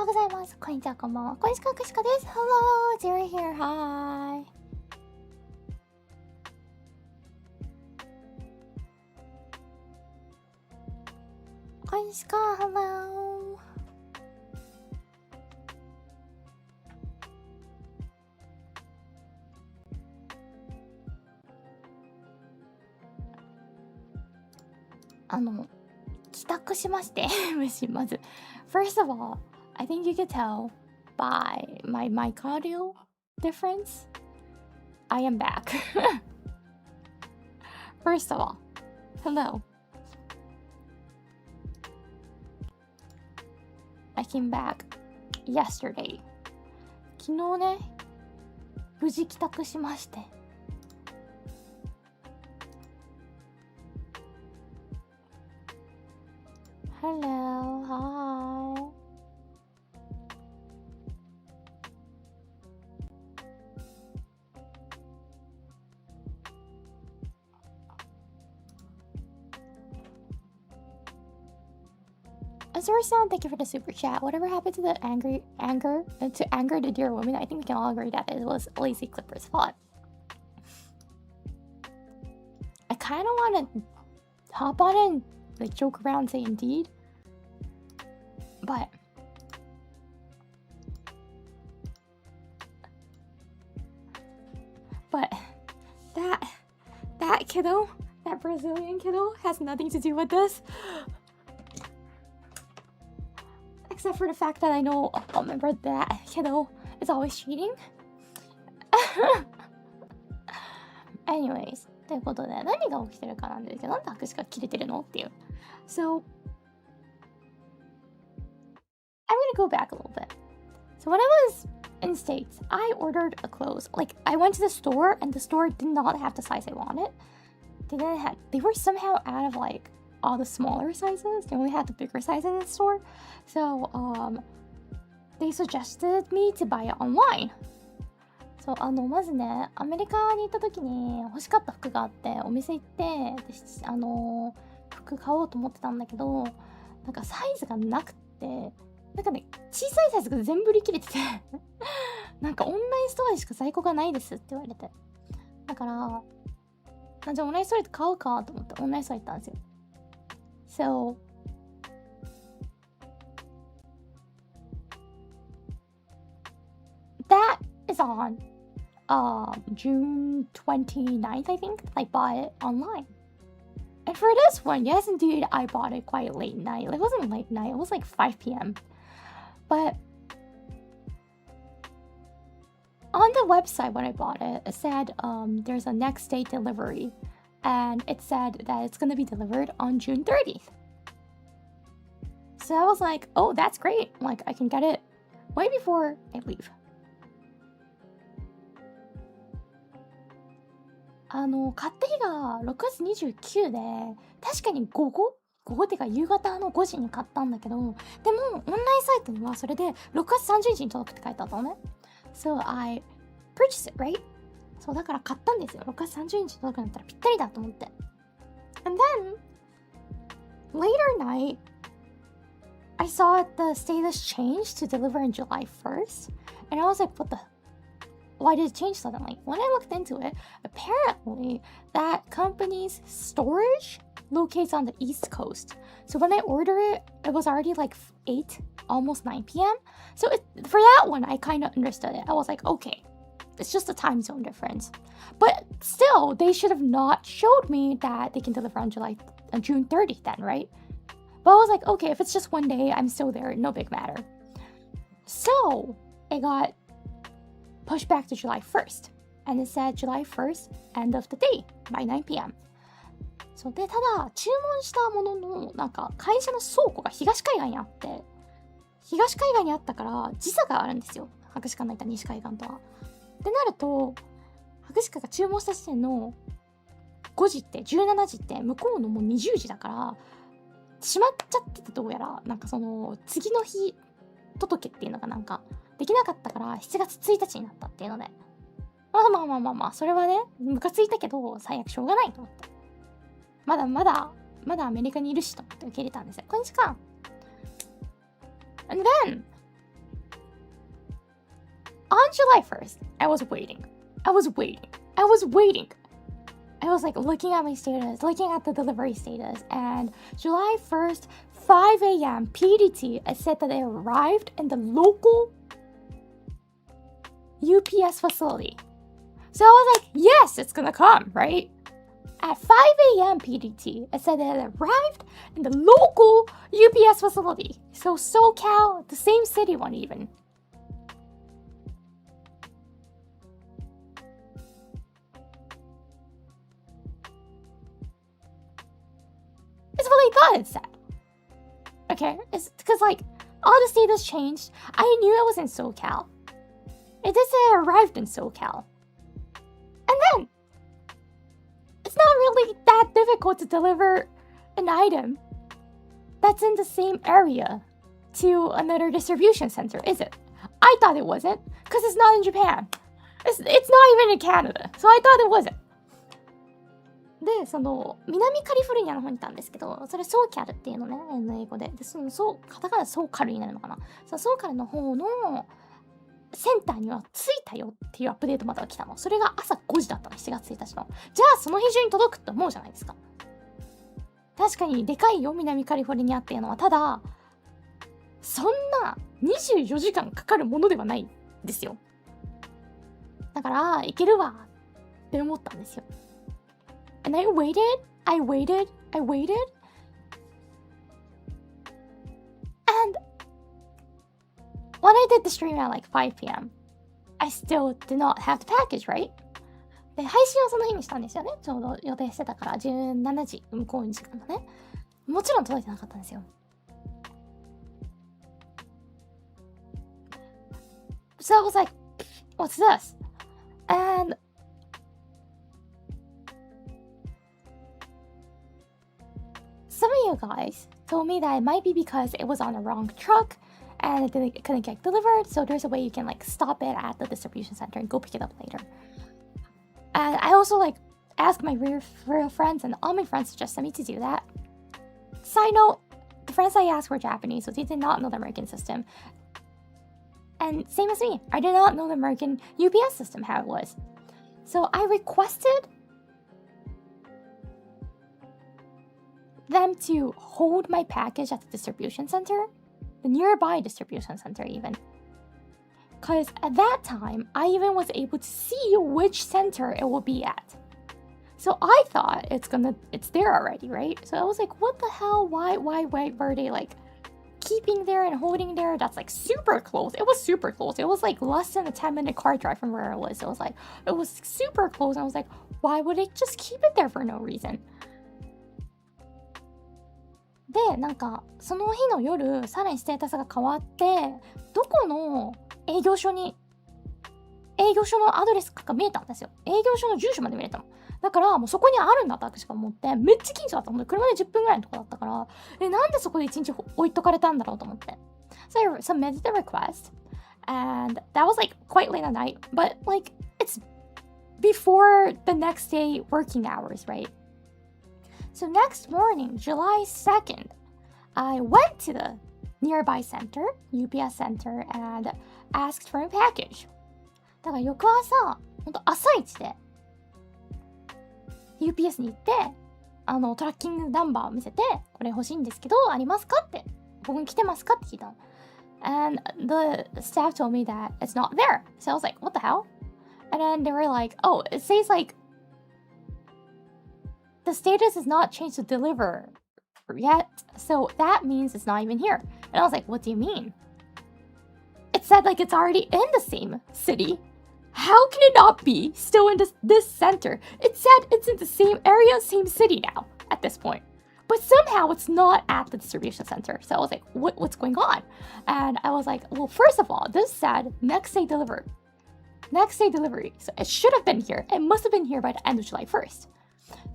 うございます。こんにちは、こんばんは。こんにちは、くしかです。Hello, Zero here, hi. こんにちは、Hello. 帰宅しましてまず First of all, I think you could tell by my mic audio difference. I am back. First of all, hello. I came back yesterday. 昨日ね、無事帰宅しまして。Hello, hi. Azuri-san, thank you for the super chat. Whatever happened to the anger the dear woman, I think we can all agree that it was Lazy Clipper's fault. I kind of want to hop on and like joke around, say indeed, but that kiddo, that Brazilian kiddo, has nothing to do with this. Except for the fact that I know a member of that kiddo is always cheating. Anyways, ということで何が起きてるかなんですけど、なんで握手が切れてるのっていう。So, I'm gonna go back a little bit. So when I was in States, I ordered a clothes. Like, I went to the store and the store did not have the size I wanted. They were somehow out of like all the smaller sizes. They only had the bigger size in the store. So, they suggested me to buy it online. そう、まずね、アメリカに行った時に欲しかった服があって、お店行って、で服買おうと思ってたんだけど、なんかサイズがなくて、なんかね、小さいサイズが全部売り切れてて、なんかオンラインストアでしか在庫がないですって言われて。だから、じゃあオンラインストアで買うかと思ってオンラインストア行ったんですよ。So, that is on June 29th, I think. I bought it online. And for this one, yes, indeed, I bought it quite late night. It wasn't late night, it was like 5 p.m. But on the website when I bought it, it said there's a next day delivery. And it said that it's going to be delivered on June 30th. So I was like, oh, that's great. Like, I can get it way before I leave. 買った日が6月29で、確かに午後っていうか夕方の5時に買ったんだけど、でもオンラインサイトにはそれで6月30日に届くって書いてあったのね。So I purchased it, right? そうだから買ったんですよ。6月30日に届くんだったらぴったりだと思って。And then, later night, I saw the status change to deliver on July 1st. And I was like, why did it change suddenly? When I looked into it, apparently that company's storage locates on the East Coast. So when I ordered it, it was already like 8, almost 9 p.m. So for that one, I kind of understood it. I was like, okay, it's just a time zone difference. But still, they should have not showed me that they can deliver on June 30th then, right? But I was like, okay, if it's just one day, I'm still there, no big matter. So it got pushed back to July 1st. And it said July 1st, end of the day, by 9 p.m. そうで、ただ、注文したものの、なんか、会社の倉庫が東海岸にあって、東海岸にあったから、時差があるんですよ。博士館のいた西海岸とは。ってなると、博士館が注文した時点の5時って、17時って、向こうのもう20時だから、閉まっちゃっててどうやら、なんかその、次の日届けっていうのがなんか、できなかったから7月1日になったっていうので。まあ、それはね、ムカついたけど、最悪しょうがないと思って。まだアメリカにいるしと思って受け入れたんですよ。こんにちは。And then, on July 1st, I was waiting. I was like looking at my status, looking at the delivery status, and July 1st, 5 a.m. PDT, I said that it arrived in the local UPS facility. So I was like, yes, it's gonna come, right? At 5 a.m. PDT, I said that it arrived in the local UPS facility. So SoCal, the same city one even. It's what I thought it said. Okay, it's because like all the status changed. I knew it was in SoCal. It did say it arrived in SoCal. And then it's not really that difficult to deliver an item that's in the same area to another distribution center, is it? I thought it wasn't, because it's not in Japan. It's not even in Canada, so I thought it wasn't. で、その南カリフォルニアの方にいたんですけど、それソーキャルっていうのね、英語で。で、そのカタカナでソーカルになるのかな。そのソーカルの方のセンターには着いたよっていうアップデートまでが来たの。それが朝5時だったの、7月1日の。じゃあその日中に届くって思うじゃないですか。確かにでかいよ、南カリフォルニアっていうのは。ただ、そんな24時間かかるものではないんですよ。だから、いけるわって思ったんですよ。And I waited. And when I did the stream at like 5 p.m., I still did not have the package, right? で、配信はその日にしたんですよね。ちょうど予定してたから17時、向こうの時間だね。もちろん届いてなかったんですよ。So I was like, what's this? And some of you guys told me that it might be because it was on the wrong truck and it couldn't get delivered, so there's a way you can like stop it at the distribution center and go pick it up later. And I also like asked my real friends, and all my friends suggested me to do that. Side note, the friends I asked were Japanese, so they did not know the American system. And same as me, I did not know the American UPS system, how it was. So I requested them to hold my package at the distribution center, the nearby distribution center even. Because at that time, I even was able to see which center it will be at. So I thought it's there already, right? So I was like, what the hell? Why were they like keeping there and holding there? That's like super close. It was super close. It was like less than a 10-minute car drive from where I was. So it was super close. And I was like, why would they just keep it there for no reason? で、なんかその日の夜さらにステータスが変わって、どこの営業所のアドレスかが見えたんですよ。営業所の住所まで見えたの。だからもうそこにあるんだって私が思って、めっちゃ近所だったもんで、車で10分ぐらいのとこだったから、なんでそこで1日置いとかれたんだろうと思って。So I submitted the request, and that was like quite late at night, but like it's before the next day working hours, right? So next morning, July 2nd, I went to the nearby center, UPS center, and asked for a package. だから翌朝、ほんと朝一で UPS に行って、トラッキングナンバーを見せて、これ欲しいんですけど、ありますかって、僕に来てますかって聞いたの。And the staff told me that it's not there. So I was like, what the hell? And then they were like, oh, it says like, the status is not changed to deliver yet, so that means it's not even here. And I was like, what do you mean? It said like it's already in the same city. How can it not be still in this center? It said it's in the same area, same city now at this point. But somehow it's not at the distribution center. So I was like, what's going on? And I was like, well, first of all, this said next day delivery. Next day delivery. So it should have been here. It must have been here by the end of July 1st.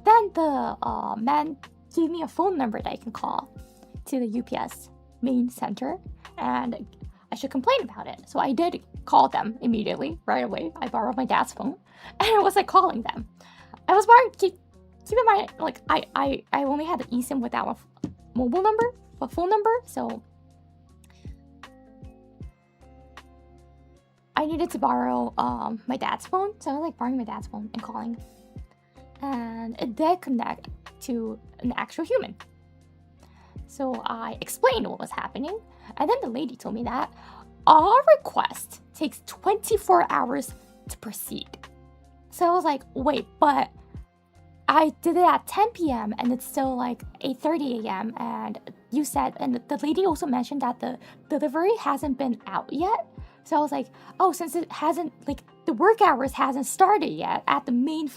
Then the man gave me a phone number that I can call to the UPS main center, and I should complain about it. So I did call them immediately, right away. I borrowed my dad's phone, and I was like calling them. I was borrowing, keep in mind, like I only had the eSIM without a mobile number, a phone number, so I needed to borrow my dad's phone. So I was like borrowing my dad's phone and calling. And it did connect to an actual human. So I explained what was happening. And then the lady told me that our request takes 24 hours to proceed. So I was like, wait, but I did it at 10 p.m. and it's still like 8:30 a.m. And you said, and the lady also mentioned that the delivery hasn't been out yet. So I was like, oh, since it hasn't, like, the work hours hasn't started yet at the main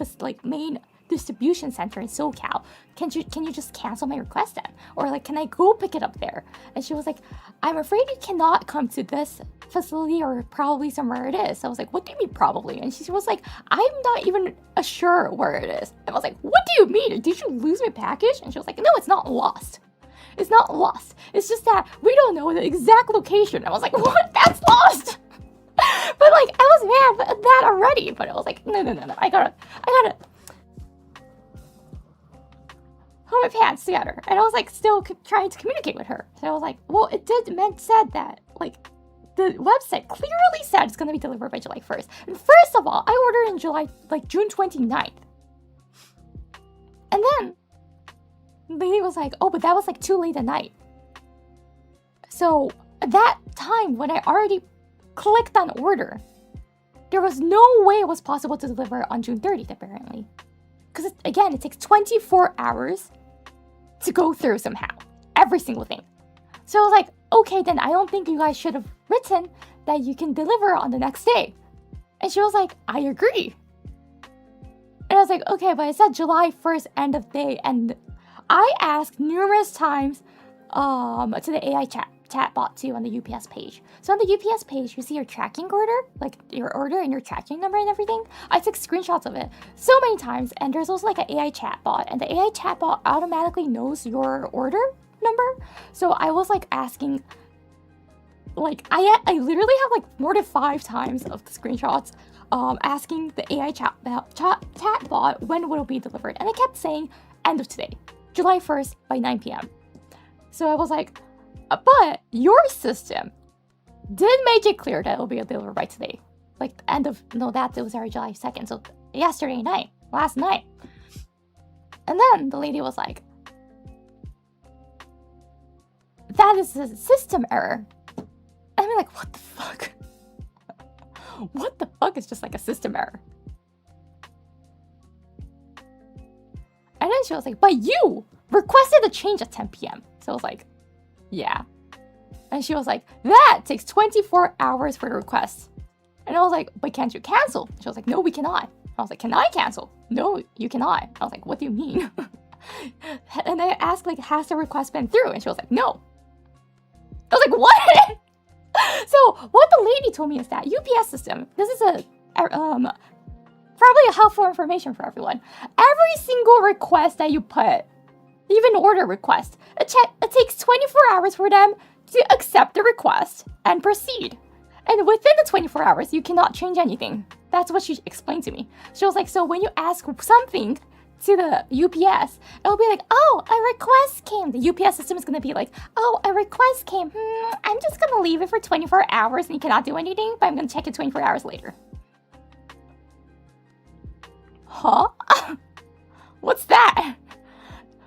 distribution center in SoCal, can you just cancel my request then? Or like, can I go pick it up there? And she was like, I'm afraid you cannot come to this facility or probably somewhere it is. So I was like, what do you mean probably? And she was like, I'm not even sure where it is. And I was like, what do you mean? Did you lose my package? And she was like, no, it's not lost. It's not lost. It's just that we don't know the exact location. I was like, what? That's lost. But like, I was mad at that already. But I was like, no. I gotta hold my pants together. And I was like still trying to communicate with her. So I was like, well, it said that like the website clearly said it's gonna be delivered by July 1st. And first of all, I ordered in June 29th. And then the lady was like, oh, but that was like too late at night. So at that time when I already clicked on order, there was no way it was possible to deliver on June 30th apparently. Because again, it takes 24 hours to go through somehow. Every single thing. So I was like, okay, then I don't think you guys should have written that you can deliver on the next day. And she was like, I agree. And I was like, okay, but it said July 1st end of day. And I asked numerous times to the AI chatbot too on the UPS page. So on the UPS page, you see your tracking order, like your order and your tracking number and everything. I took screenshots of it so many times, and there's also like an AI chatbot, and the AI chatbot automatically knows your order number. So I was like asking, like I literally have like more than 5 times of the screenshots asking the AI chatbot when will it be delivered, and it kept saying end of today, July 1st by 9 p.m. So I was like, but your system did make it clear that it will be delivered by today. Like the end of, no, that it was already July 2nd. So yesterday night, last night. And then the lady was like, that is a system error. And I'm like, what the fuck? What the fuck is just like a system error? And then she was like, but you requested a change at 10 p.m. So I was like, yeah. And she was like, that takes 24 hours for the request. And I was like, but can't you cancel? She was like, no, we cannot. I was like, can I cancel? No, you cannot. I was like, what do you mean? And I asked, like, has the request been through? And she was like, no. I was like, what? So what the lady told me is that UPS system, this is probably a helpful information for everyone. Every single request that you put, even order request, it takes 24 hours for them to accept the request and proceed. And within the 24 hours, you cannot change anything. That's what she explained to me. She was like, so when you ask something to the UPS, it'll be like, oh, a request came. The UPS system is going to be like, oh, a request came. I'm just going to leave it for 24 hours and you cannot do anything, but I'm going to check it 24 hours later. Huh? What's that?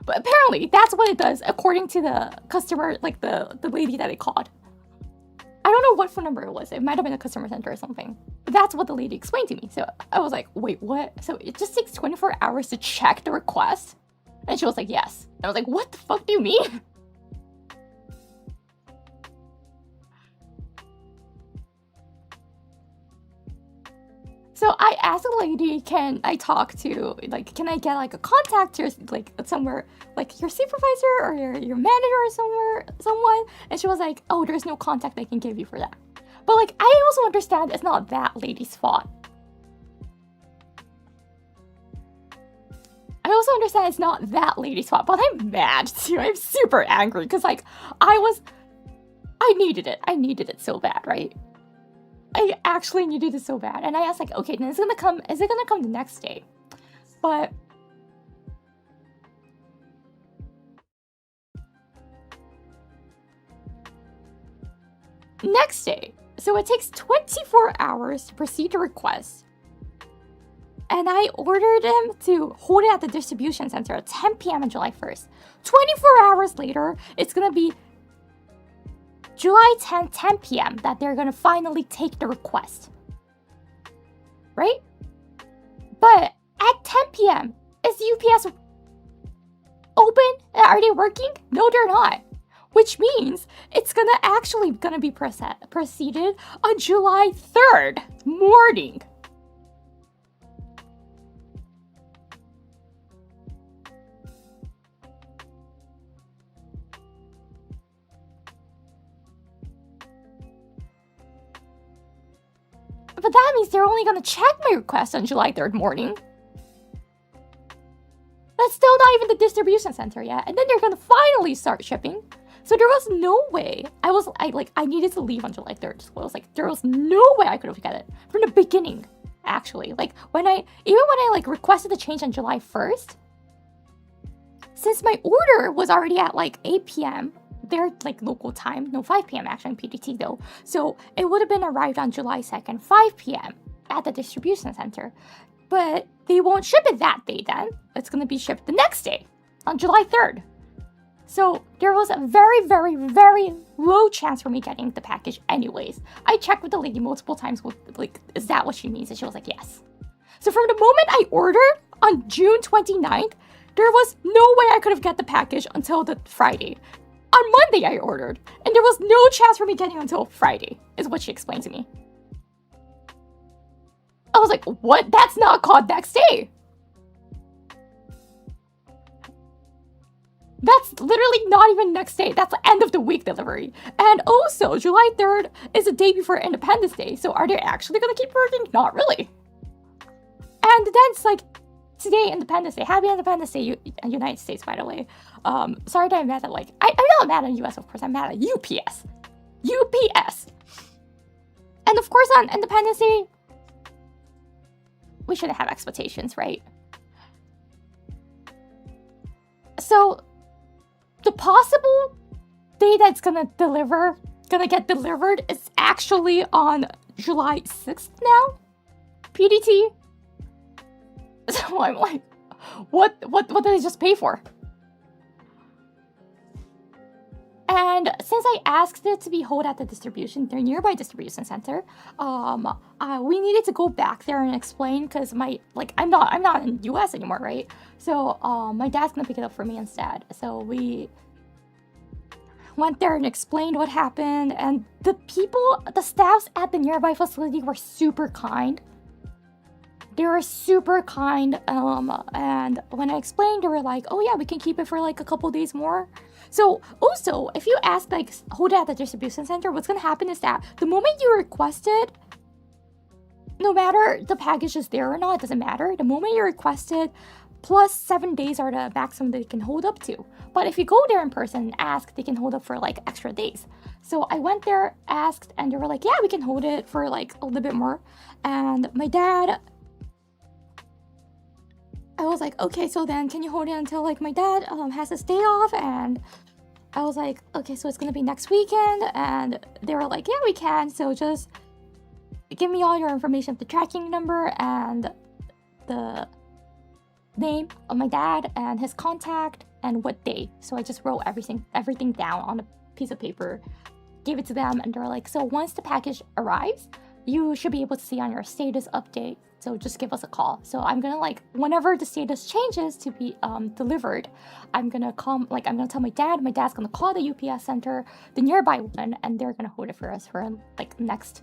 But apparently, that's what it does, according to the customer, like the lady that I called. I don't know what phone number it was. It might have been a customer center or something. But that's what the lady explained to me. So I was like, wait, what? So it just takes 24 hours to check the request? And she was like, yes. And I was like, what the fuck do you mean? So I asked the lady, can I talk to, like, can I get like a contact or like somewhere, like your supervisor or your manager or someone? And she was like, oh, there's no contact I can give you for that. But like, I also understand it's not that lady's fault. I also understand it's not that lady's fault, but I'm mad too. I'm super angry because like, I needed it. I needed it so bad, right? I actually needed it so bad. And I asked like, okay, then is it gonna come the next day? But next day, So it takes 24 hours to proceed to request. And I ordered them to hold it at the distribution center at 10 p.m. on July 1st. 24 hours later, it's gonna be July 10, 10 p.m. that they're gonna finally take the request. Right? But at 10 p.m., is UPS open? Are they working? No, they're not. Which means it's gonna be proceeded on July 3rd morning. But that means they're only gonna check my request on July 3rd morning. That's still not even the distribution center yet. And then they're gonna finally start shipping. So there was no way. I needed to leave on July 3rd. So I was like, there was no way I could have got it from the beginning, actually. Like when I requested the change on July 1st, since my order was already at like 8 p.m., their like local time, no 5 p.m. actually in PDT though. So it would have been arrived on July 2nd, 5 p.m. at the distribution center. But they won't ship it that day then. It's gonna be shipped the next day on July 3rd. So there was a very, very, very low chance for me getting the package anyways. I checked with the lady multiple times with like, is that what she means? And she was like, yes. So from the moment I ordered on June 29th, there was no way I could have got the package until the Friday. On Monday I ordered, and there was no chance for me getting until Friday, is what she explained to me. I was like, what? That's not called next day. That's literally not even next day. That's the end of the week delivery. And also, July 3rd is the day before Independence Day. So are they actually going to keep working? Not really. And then it's like, today, Independence Day. Happy Independence Day, United States, by the way. Sorry that I'm mad at I'm not mad at US, of course. I'm mad at UPS. UPS. And of course, on Independence Day, we shouldn't have expectations, right? So, the possible day that's gonna get delivered is actually on July 6th now? PDT? So I'm like, what did I just pay for? And since I asked it to be held at their nearby distribution center, we needed to go back there and explain because I'm not in US anymore, right? So my dad's gonna pick it up for me instead. So we went there and explained what happened, and the staffs at the nearby facility were super kind. They were super kind, and when I explained, they were like, oh yeah, we can keep it for like a couple days more. So also, if you ask hold it at the distribution center, what's gonna happen is that the moment you request it, no matter the package is there or not, it doesn't matter. The moment you request it, plus 7 days are the maximum they can hold up to. But if you go there in person and ask, they can hold up for like extra days. So I went there, asked, and they were like, yeah, we can hold it for like a little bit more. And my dad, I was like, okay, so then can you hold it until like my dad has his day off? And I was like, okay, so it's gonna be next weekend. And they were like, yeah, we can. So just give me all your information, the tracking number and the name of my dad and his contact and what day. So I just wrote everything down on a piece of paper, gave it to them, and they were like, so once the package arrives, you should be able to see on your status update. So just give us a call. So I'm gonna whenever the status changes to be delivered, I'm gonna tell my dad. My dad's gonna call the UPS center, the nearby one, and they're gonna hold it for us for like next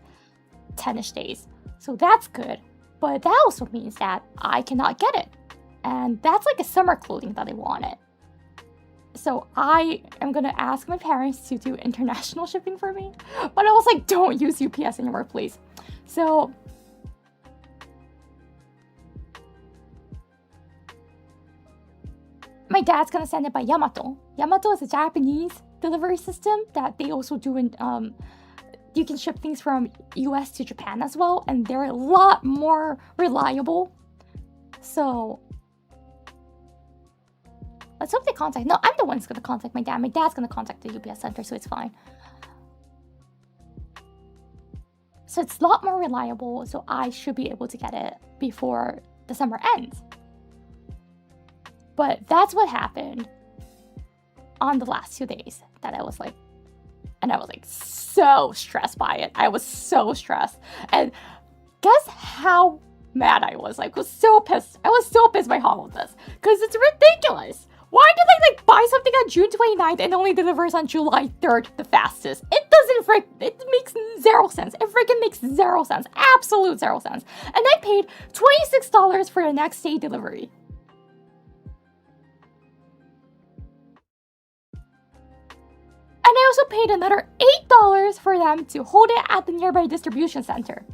10-ish days. So that's good. But that also means that I cannot get it. And that's like a summer clothing that I wanted. So I am gonna ask my parents to do international shipping for me. But I was like, don't use UPS anymore, please. So my dad's gonna send it by Yamato. Yamato is a Japanese delivery system that they also do in you can ship things from US to Japan as well, and they're a lot more reliable. So let's hope they contact. No, I'm the one who's gonna contact my dad. My dad's gonna contact the UPS center, so it's fine. So it's a lot more reliable, so I should be able to get it before the summer ends. But that's what happened on the last 2 days that I was like, and I was like so stressed by it. I was so stressed. And guess how mad I was? Like, was so pissed. I was so pissed by all of this because it's ridiculous. Why did they like buy something on June 29th and only delivers on July 3rd the fastest? It makes zero sense. It freaking makes zero sense. Absolute zero sense. And I paid $26 for the next day delivery. And I also paid another $8 for them to hold it at the nearby distribution center.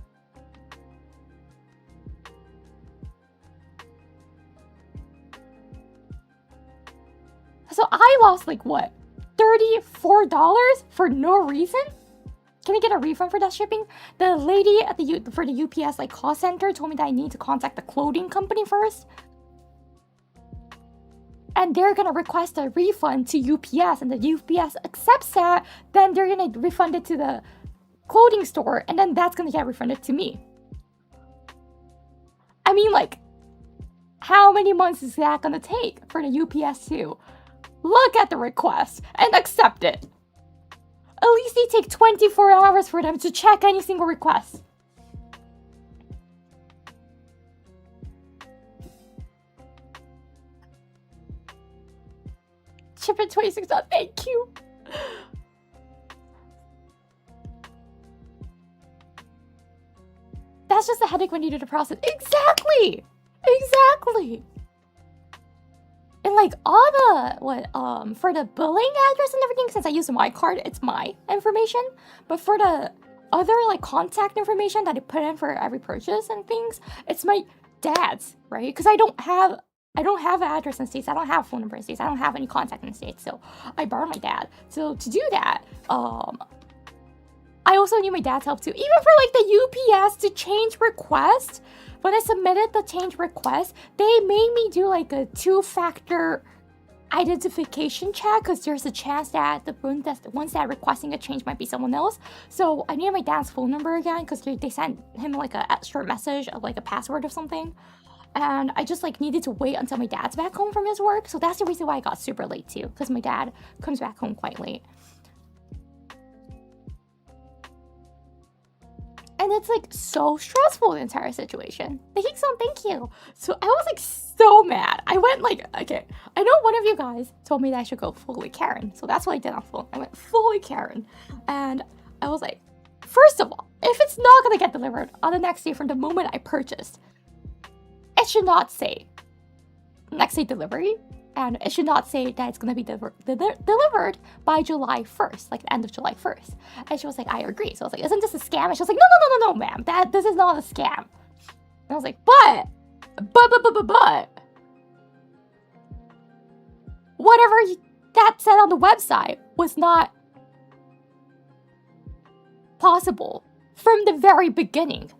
So I lost like what? $34 for no reason? Can I get a refund for that shipping? The lady at the for the UPS like call center told me that I need to contact the clothing company first. And they're gonna request a refund to UPS, and the UPS accepts that, then they're gonna refund it to the clothing store, and then that's gonna get refunded to me. I mean, like, how many months is that gonna take for the UPS to look at the request and accept it? At least they take 24 hours for them to check any single request. Ship it $26. Thank you. That's just a headache when you do the process. Exactly. And like all the for the billing address and everything, since I use my card, it's my information. But for the other like contact information that I put in for every purchase and things, it's my dad's, right? Because I don't have an address in the States. I don't have a phone number in the States. I don't have any contact in the States. So I borrowed my dad. So to do that, I also need my dad's help too. Even for like the UPS to change request, when I submitted the change request, they made me do like a 2-factor identification check because there's a chance that the ones that are requesting a change might be someone else. So I need my dad's phone number again because they sent him like a short message of like a password or something. And I just like needed to wait until my dad's back home from his work. So that's the reason why I got super late too, because my dad comes back home quite late. And it's like so stressful, the entire situation. Thank you. So I was like so mad. I went like, okay, I know one of you guys told me that I should go fully Karen. So that's what I did on phone. I went fully Karen. And I was like, first of all, if it's not gonna get delivered on the next day from the moment I purchased, it should not say next day delivery. And it should not say that it's going to be delivered by July 1st, like the end of July 1st. And she was like, I agree. So I was like, isn't this a scam? And she was like, no, ma'am. This is not a scam. And I was like, but. Whatever that said on the website was not possible from the very beginning.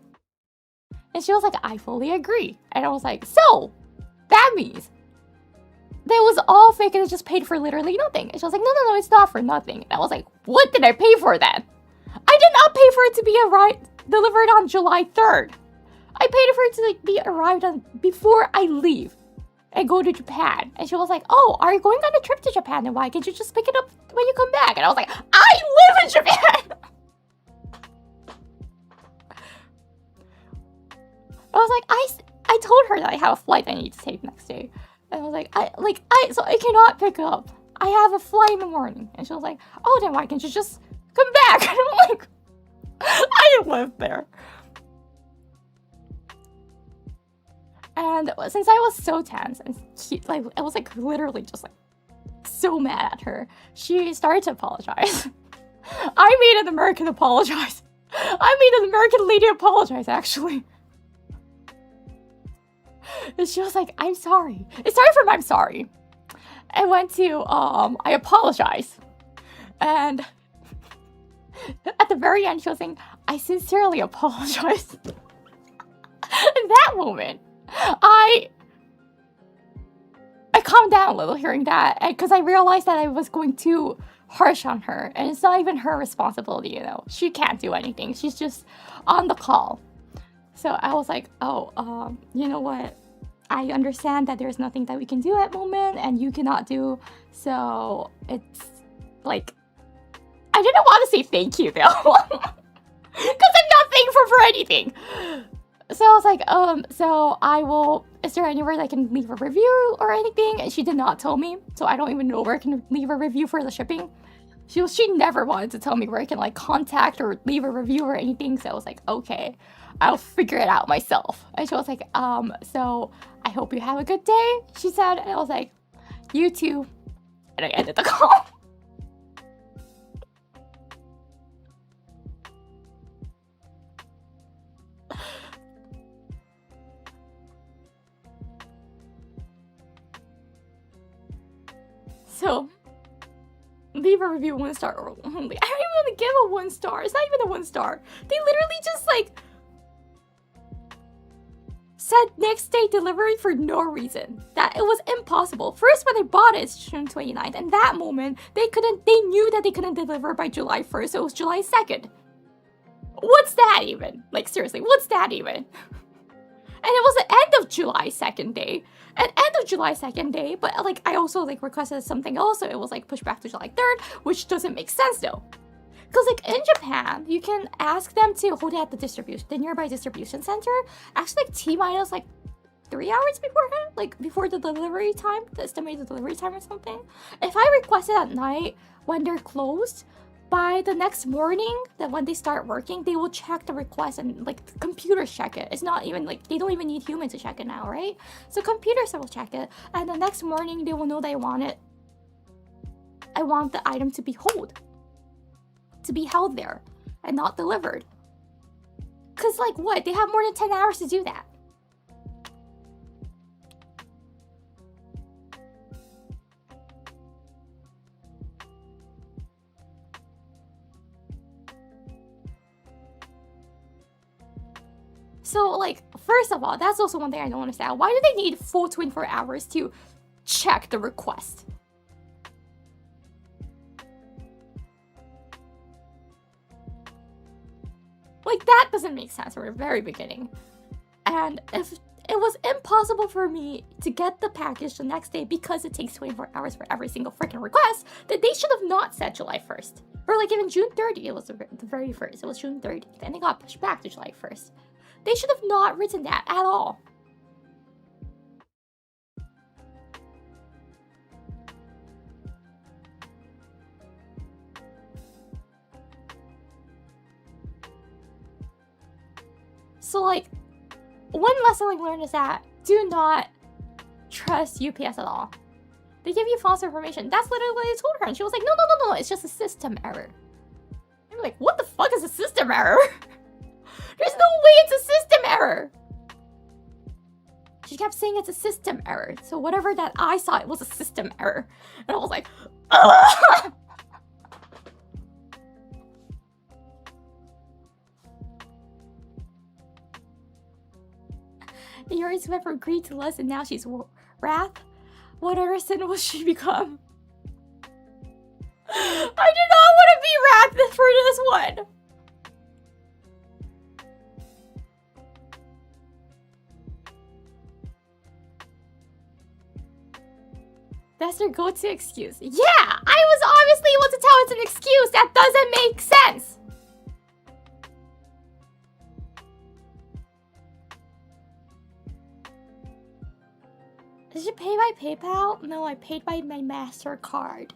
And she was like, I fully agree. And I was like, so that means that was all fake and it just paid for literally nothing. And she was like, no, it's not for nothing. And I was like, what did I pay for then? I did not pay for it to be delivered on July 3rd. I paid for it to like be arrived on before I leave and go to Japan. And she was like, oh, are you going on a trip to Japan? And why can't you just pick it up when you come back? And I was like, I live in Japan. I was like, I told her that I have a flight I need to take next day. And I was like, so I cannot pick up. I have a flight in the morning. And she was like, oh, then why can't you just come back? And I'm like, I live there. And since I was so tense and I was like literally just like so mad at her, she started to apologize. I made an American apologize. I made an American lady apologize, actually. And she was like, I'm sorry. It started from I'm sorry. I went to, I apologize. And at the very end, she was saying, I sincerely apologize. In that moment, I I calmed down a little hearing that, because I realized that I was going too harsh on her, and it's not even her responsibility, you know. She can't do anything. She's just on the call. So I was like, oh, you know what? I understand that there's nothing that we can do at the moment, and you cannot do. So it's like, I didn't want to say thank you though, because I'm not thankful for anything. So I was like, so I will, is there anywhere I can leave a review or anything? And she did not tell me, so I don't even know where I can leave a review for the shipping. She never wanted to tell me where I can like contact or leave a review or anything. So I was like, okay, I'll figure it out myself. And she was like, so I hope you have a good day, she said. And I was like, you too. And I ended the call. So, leave a review 1 star or only. I don't even want to give a 1 star. It's not even a 1 star. They literally just like said next day delivery for no reason. That it was impossible. First, when I bought it, it's June 29th. And that moment, they knew that they couldn't deliver by July 1st. So it was July 2nd. What's that even? Like, seriously, what's that even? And it was the end of July 2nd day. At end of July 2nd day, but like I also like requested something else, so it was like pushed back to July 3rd, which doesn't make sense though. Because like in Japan, you can ask them to hold it at the nearby distribution center. Actually like T-minus like 3 hours beforehand, like before the delivery time, the estimated delivery time or something. If I request it at night when they're closed, by the next morning, that when they start working, they will check the request and like the computers check it. It's not even like, they don't even need humans to check it now, right? So computers will check it, and the next morning they will know they want it. I want the item to be held there and not delivered. Cause like what? They have more than 10 hours to do that. So, like, first of all, that's also one thing I don't understand. Why do they need full 24 hours to check the request? Like, that doesn't make sense from the very beginning. And if it was impossible for me to get the package the next day because it takes 24 hours for every single freaking request, then they should have not said July 1st. Or like even June 30th, it was the very first. It was June 30th, and they got pushed back to July 1st. They should have not written that at all. So like, one lesson I learned is that do not trust UPS at all. They give you false information. That's literally what I told her, and she was like, no, it's just a system error. I'm like, what the fuck is a system error? There's no way it's a system error. She kept saying it's a system error. So whatever that I saw, it was a system error. And I was like, ugh! Yuri's went from greed to lust, and now she's wrath. What other sin will she become? I did not want to be wrath for this one. That's their go-to excuse. Yeah, I was obviously able to tell it's an excuse. That doesn't make sense. Did you pay by PayPal? No, I paid by my MasterCard.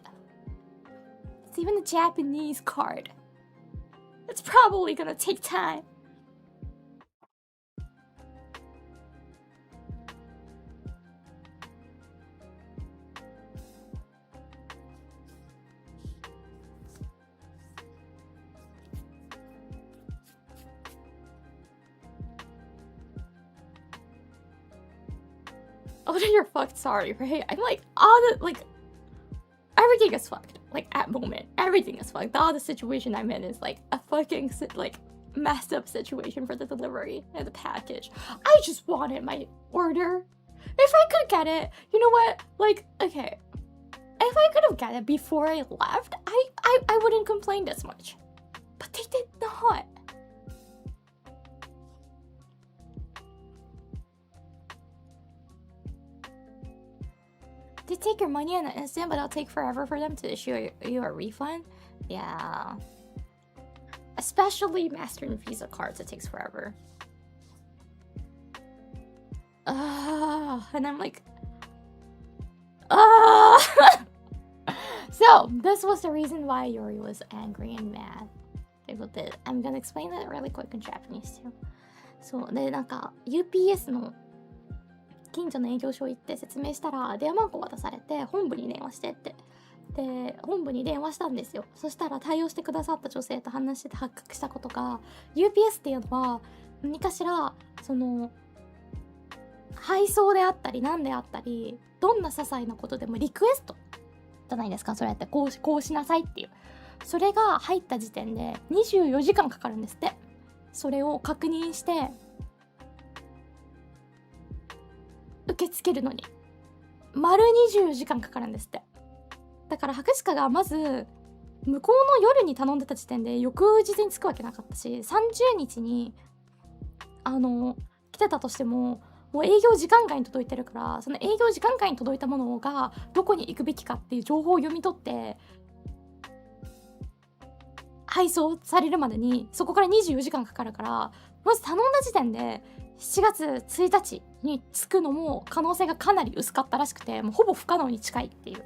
It's even a Japanese card. It's probably gonna take time. Oh, then you're fucked, sorry, right? I'm like, everything is fucked. Like, at moment, everything is fucked. All the situation I'm in is like a fucking, like, messed up situation for the delivery and the package. I just wanted my order. If I could get it, you know what? Like, okay, if I could have got it before I left, I wouldn't complain this much. But they did not. They take your money in an instant, but it'll take forever for them to issue you a refund. Yeah. Especially Master and Visa cards, it takes forever. And I'm like, So, this was the reason why Yori was angry and mad. I'm gonna explain that really quick in Japanese too. そうで、なんか UPS の近所の営業所行って説明したら電話番号渡されて本部に電話してって。で、本部に電話したんですよ。そしたら対応してくださった女性と話してて発覚したことが、UPS っていうのは何かしらその配送であったり何であったり、どんな些細なことでもリクエストじゃないですか。それやってこうしなさいっていう、それが入った時点で24時間かかるんですって。それを確認して受け付けるのに丸24時間かかるんですって。だから博士課がまず向こうの夜に頼んでた時点で翌日に着くわけなかったし、30日に来てたとしてももう営業時間外に届いてるから、その営業時間外に届いたものがどこに行くべきかっていう情報を読み取って配送されるまでにそこから24時間かかるから、まず頼んだ時点で7月1日に着くのも可能性がかなり薄かったらしくて、もうほぼ不可能に近いっていう。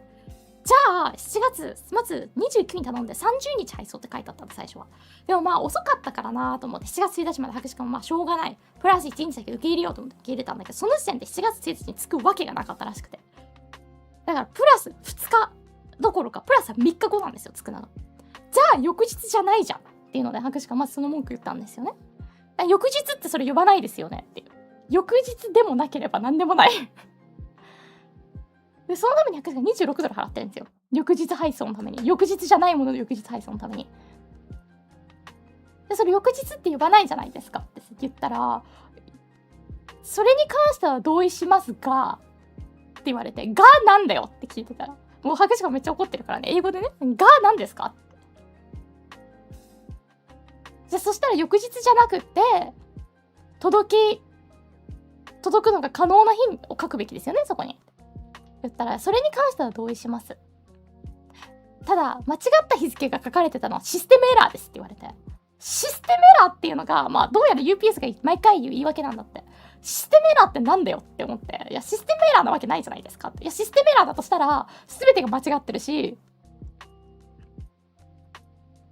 じゃあ7月まず29に頼んで30日配送って書いてあったんで最初は。でもまあ遅かったからなと思って7月1日まで博士課もまあしょうがない、プラス1日だけ受け入れようと思って受け入れたんだけど、その時点で7月1日に着くわけがなかったらしくて、だからプラス2日どころかプラス3日後なんですよ着くのが。じゃあ翌日じゃないじゃんっていうので博士課まずその文句言ったんですよね。翌日ってそれ呼ばないですよねっていう。翌日でもなければ何でもないで、そのために博士が26ドル払ってるんですよ。翌日配送のために。翌日じゃないものの翌日配送のために。で、それ翌日って呼ばないじゃないですかって言ったら、それに関しては同意しますが、って言われて、がなんだよって聞いてたら、もう博士がめっちゃ怒ってるからね、英語でね、がなんですかって。じゃあそしたら翌日じゃなくって、届くのが可能な日を書くべきですよね、そこに。言ったら、それに関しては同意します。ただ、間違った日付が書かれてたのはシステムエラーですって言われて。システムエラーっていうのが、まあ、どうやら UPS が毎回言う言い訳なんだって。システムエラーってなんだよって思って。いや、システムエラーなわけないじゃないですかって。いや、システムエラーだとしたら、全てが間違ってるし、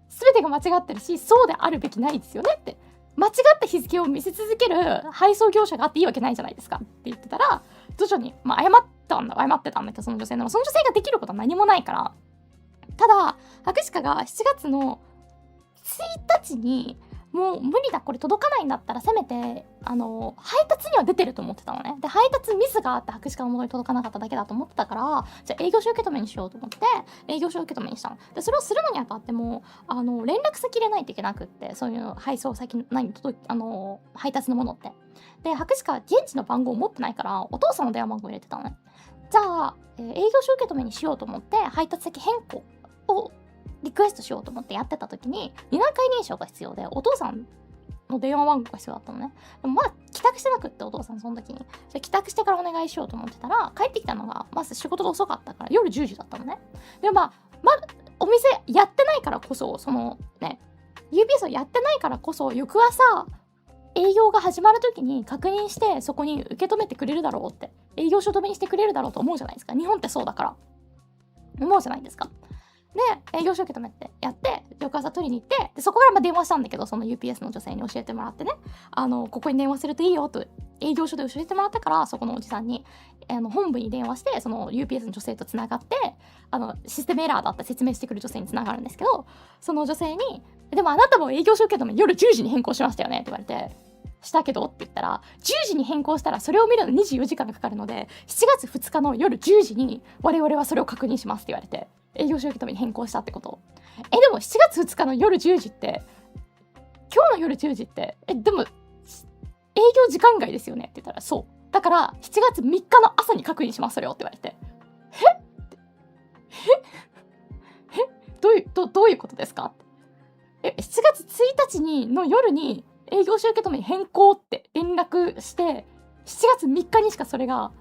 そうであるべきないですよねって。間違った日付を見せ続ける配送業者があっていいわけないじゃないですかって言ってたら、徐々に、まあ、謝ってたんだけど、その女性の。その女性ができることは何もないから。ただ、博士課が7月の1日に、もう無理だ、これ届かないんだったら、せめて、配達には出てると思ってたのね。で、配達ミスがあって博士課の元に届かなかっただけだと思ってたから、じゃあ営業所受け止めにしようと思って、営業所受け止めにしたの。で、それをするのにあたっても、連絡先入れないといけなくって、そういう配送先、配達のものって。で、博士課は現地の番号を持ってないから、お父さんの電話番号入れてたのね。じゃあ、営業所受け止めにしようと思って、配達先変更をリクエストしようと思ってやってた時に、2段階認証が必要で、お父さんの電話番号が必要だったのね。でもまあ、帰宅してなくって、お父さんその時に。じゃあ帰宅してからお願いしようと思ってたら、帰ってきたのが、まず仕事が遅かったから、夜10時だったのね。でもまあ、お店やってないからこそ、そのね、UPS をやってないからこそ、翌朝、営業が始まる時に確認して、そこに受け止めてくれるだろうって、営業所止めにしてくれるだろうと思うじゃないですか。日本ってそうだから。思うじゃないですか。で、営業所受け止めてやって、翌朝取りに行って、でそこからまあ電話したんだけど、その UPS の女性に教えてもらってね、ここに電話するといいよと、営業所で教えてもらったから、そこのおじさんに、本部に電話して、その UPS の女性とつながって、システムエラーだった説明してくる女性につながるんですけど、その女性に、でもあなたも営業所受け止め夜10時に変更しましたよねって言われて、したけどって言ったら、10時に変更したらそれを見るのに24時間がかかるので、7月2日の夜10時に我々はそれを確認しますって言われて、営業所受け止めに変更したってこと。でも7月2日の夜10時って、今日の夜10時って、でも営業時間外ですよねって言ったら、そう。だから7月3日の朝に確認しますそれをって言われて、どういうことですかって。7月1日の夜に営業所受け止めに変更って連絡して7月3日にしかそれが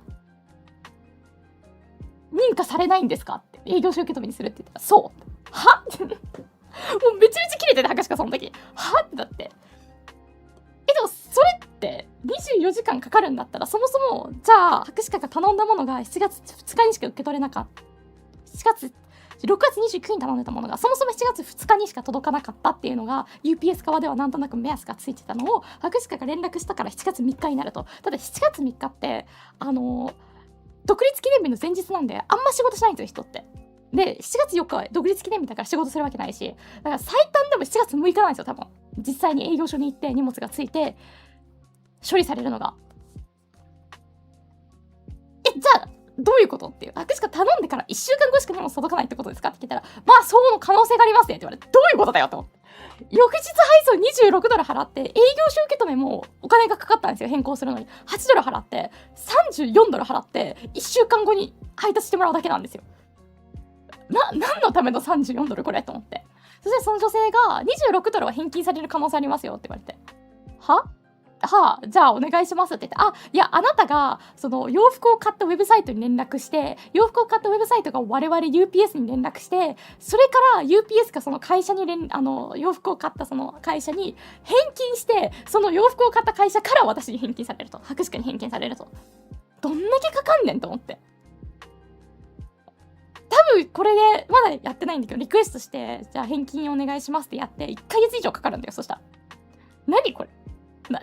認可されないんですかって。営業所受け止めにするって言ったら、そうはってもうめちゃめちゃ切れてて、博士がその時はってなって、でもそれって24時間かかるんだったら、そもそもじゃあ博士が頼んだものが7月2日にしか受け取れなかった、6月29日に頼んでたものがそもそも7月2日にしか届かなかったっていうのが UPS 側ではなんとなく目安がついてたのを博士が連絡したから7月3日になると。ただ7月3日って独立記念日の前日なんであんま仕事しないんですよ人って。で7月4日は独立記念日だから仕事するわけないし、だから最短でも7月6日なんですよ多分。実際に営業所に行って荷物がついて処理されるのが。じゃあどういうことっていう。博士が頼んでから1週間後しか荷物届かないってことですかって聞いたら、まあそうの可能性がありますねって言われて、どういうことだよと思って。翌日配送26ドル払って営業所受け止めもお金がかかったんですよ。変更するのに8ドル払って34ドル払って1週間後に配達してもらうだけなんですよ。何のための34ドルこれと思って。そしてその女性が26ドルは返金される可能性ありますよって言われて、じゃあお願いしますって言って、いやあなたがその洋服を買ったウェブサイトに連絡して、洋服を買ったウェブサイトが我々 UPS に連絡して、それから UPS がその会社に洋服を買ったその会社に返金して、その洋服を買った会社から私に返金されると、博士課に返金されると。どんだけかかんねんと思って。多分これでまだやってないんだけど、リクエストしてじゃあ返金お願いしますってやって1ヶ月以上かかるんだよ。そしたら何これ何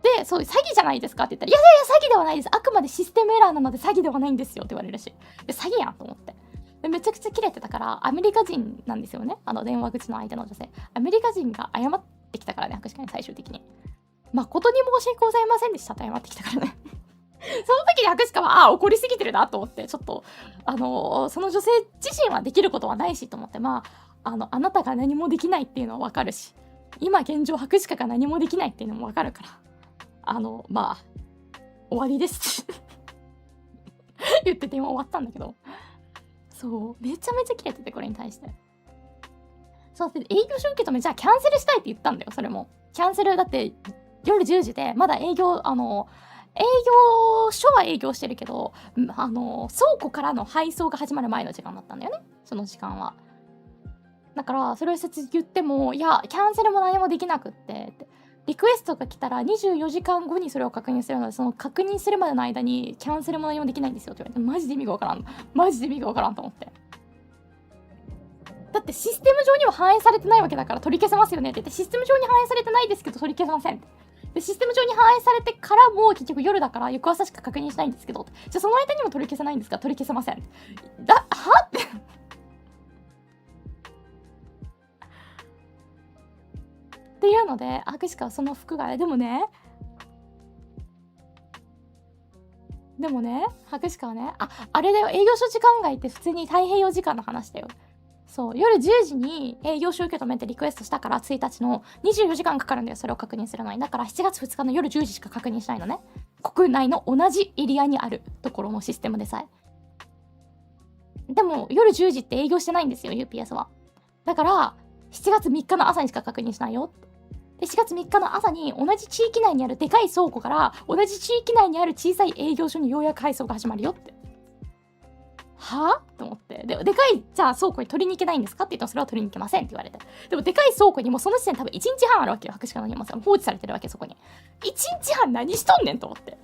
で、そう、詐欺じゃないですかって言ったら、いや詐欺ではないです。あくまでシステムエラーなので詐欺ではないんですよって言われるし。で、詐欺やんと思って。で、めちゃくちゃキレてたから、アメリカ人なんですよね。電話口の相手の女性。アメリカ人が謝ってきたからね、博士課に最終的に。誠に申し訳ございませんでしたと謝ってきたからね。その時に博士課は、怒りすぎてるなと思って、ちょっと、その女性自身はできることはないしと思って、あなたが何もできないっていうのは分かるし、今現状博士課が何もできないっていうのも分かるから、終わりですって言って電話終わったんだけど、そうめちゃめちゃキレてて、これに対してそうで、営業所受け止めじゃあキャンセルしたいって言ったんだよ。それもキャンセルだって夜10時でまだ営業所は営業してるけど、倉庫からの配送が始まる前の時間だったんだよね、その時間は。だからそれを言っても、いやキャンセルも何もできなくってリクエストが来たら24時間後にそれを確認するので、その確認するまでの間にキャンセルも何もできないんですよって言われて、マジで意味がわからんと思って。だってシステム上には反映されてないわけだから取り消せますよねって言って、システム上に反映されてないですけど取り消せませんって。でシステム上に反映されてからも結局夜だから翌朝しか確認しないんですけど、じゃあその間にも取り消せないんですか、取り消せませんってっていうので、博士課はその服がでもね博士課はね、あれだよ、営業所時間外って普通に太平洋時間の話だよ。そう夜10時に営業所受け止めてリクエストしたから1日の24時間かかるんだよ、それを確認するのに。だから7月2日の夜10時しか確認しないのね、国内の同じエリアにあるところのシステムでさえ。でも夜10時って営業してないんですよ UPS は。だから7月3日の朝にしか確認しないよ。で7月3日の朝に同じ地域内にあるでかい倉庫から同じ地域内にある小さい営業所にようやく配送が始まるよって。と思って、でかいじゃあ倉庫に取りに行けないんですかって言ったら、それは取りに行けませんって言われて。でもでかい倉庫にもその時点多分1日半あるわけよ、博士課の荷物が放置されてるわけ。そこに1日半何しとんねんと思って。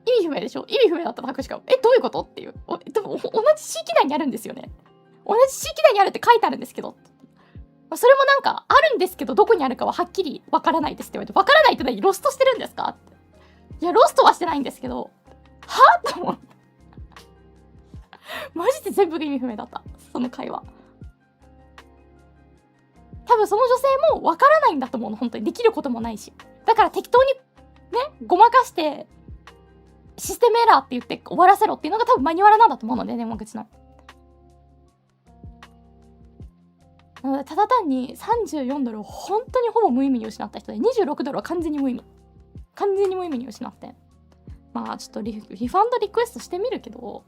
意味不明でしょ。意味不明だったの博士課。どういうことっていう。でも同じ地域内にあるんですよね。同じ地域内にあるって書いてあるんですけど、それもなんかあるんですけどどこにあるかははっきりわからないですって言われて、わからないって何、ロストしてるんですかって。いやロストはしてないんですけど、って思うマジで全部が意味不明だった、その会話。多分その女性もわからないんだと思うの、本当に。できることもないし、だから適当にねごまかしてシステムエラーって言って終わらせろっていうのが多分マニュアルなんだと思うので、電話口の。なのでただ単に34ドルを本当にほぼ無意味に失った人で、26ドルは完全に無意味に失って、まあちょっとリファンドリクエストしてみるけど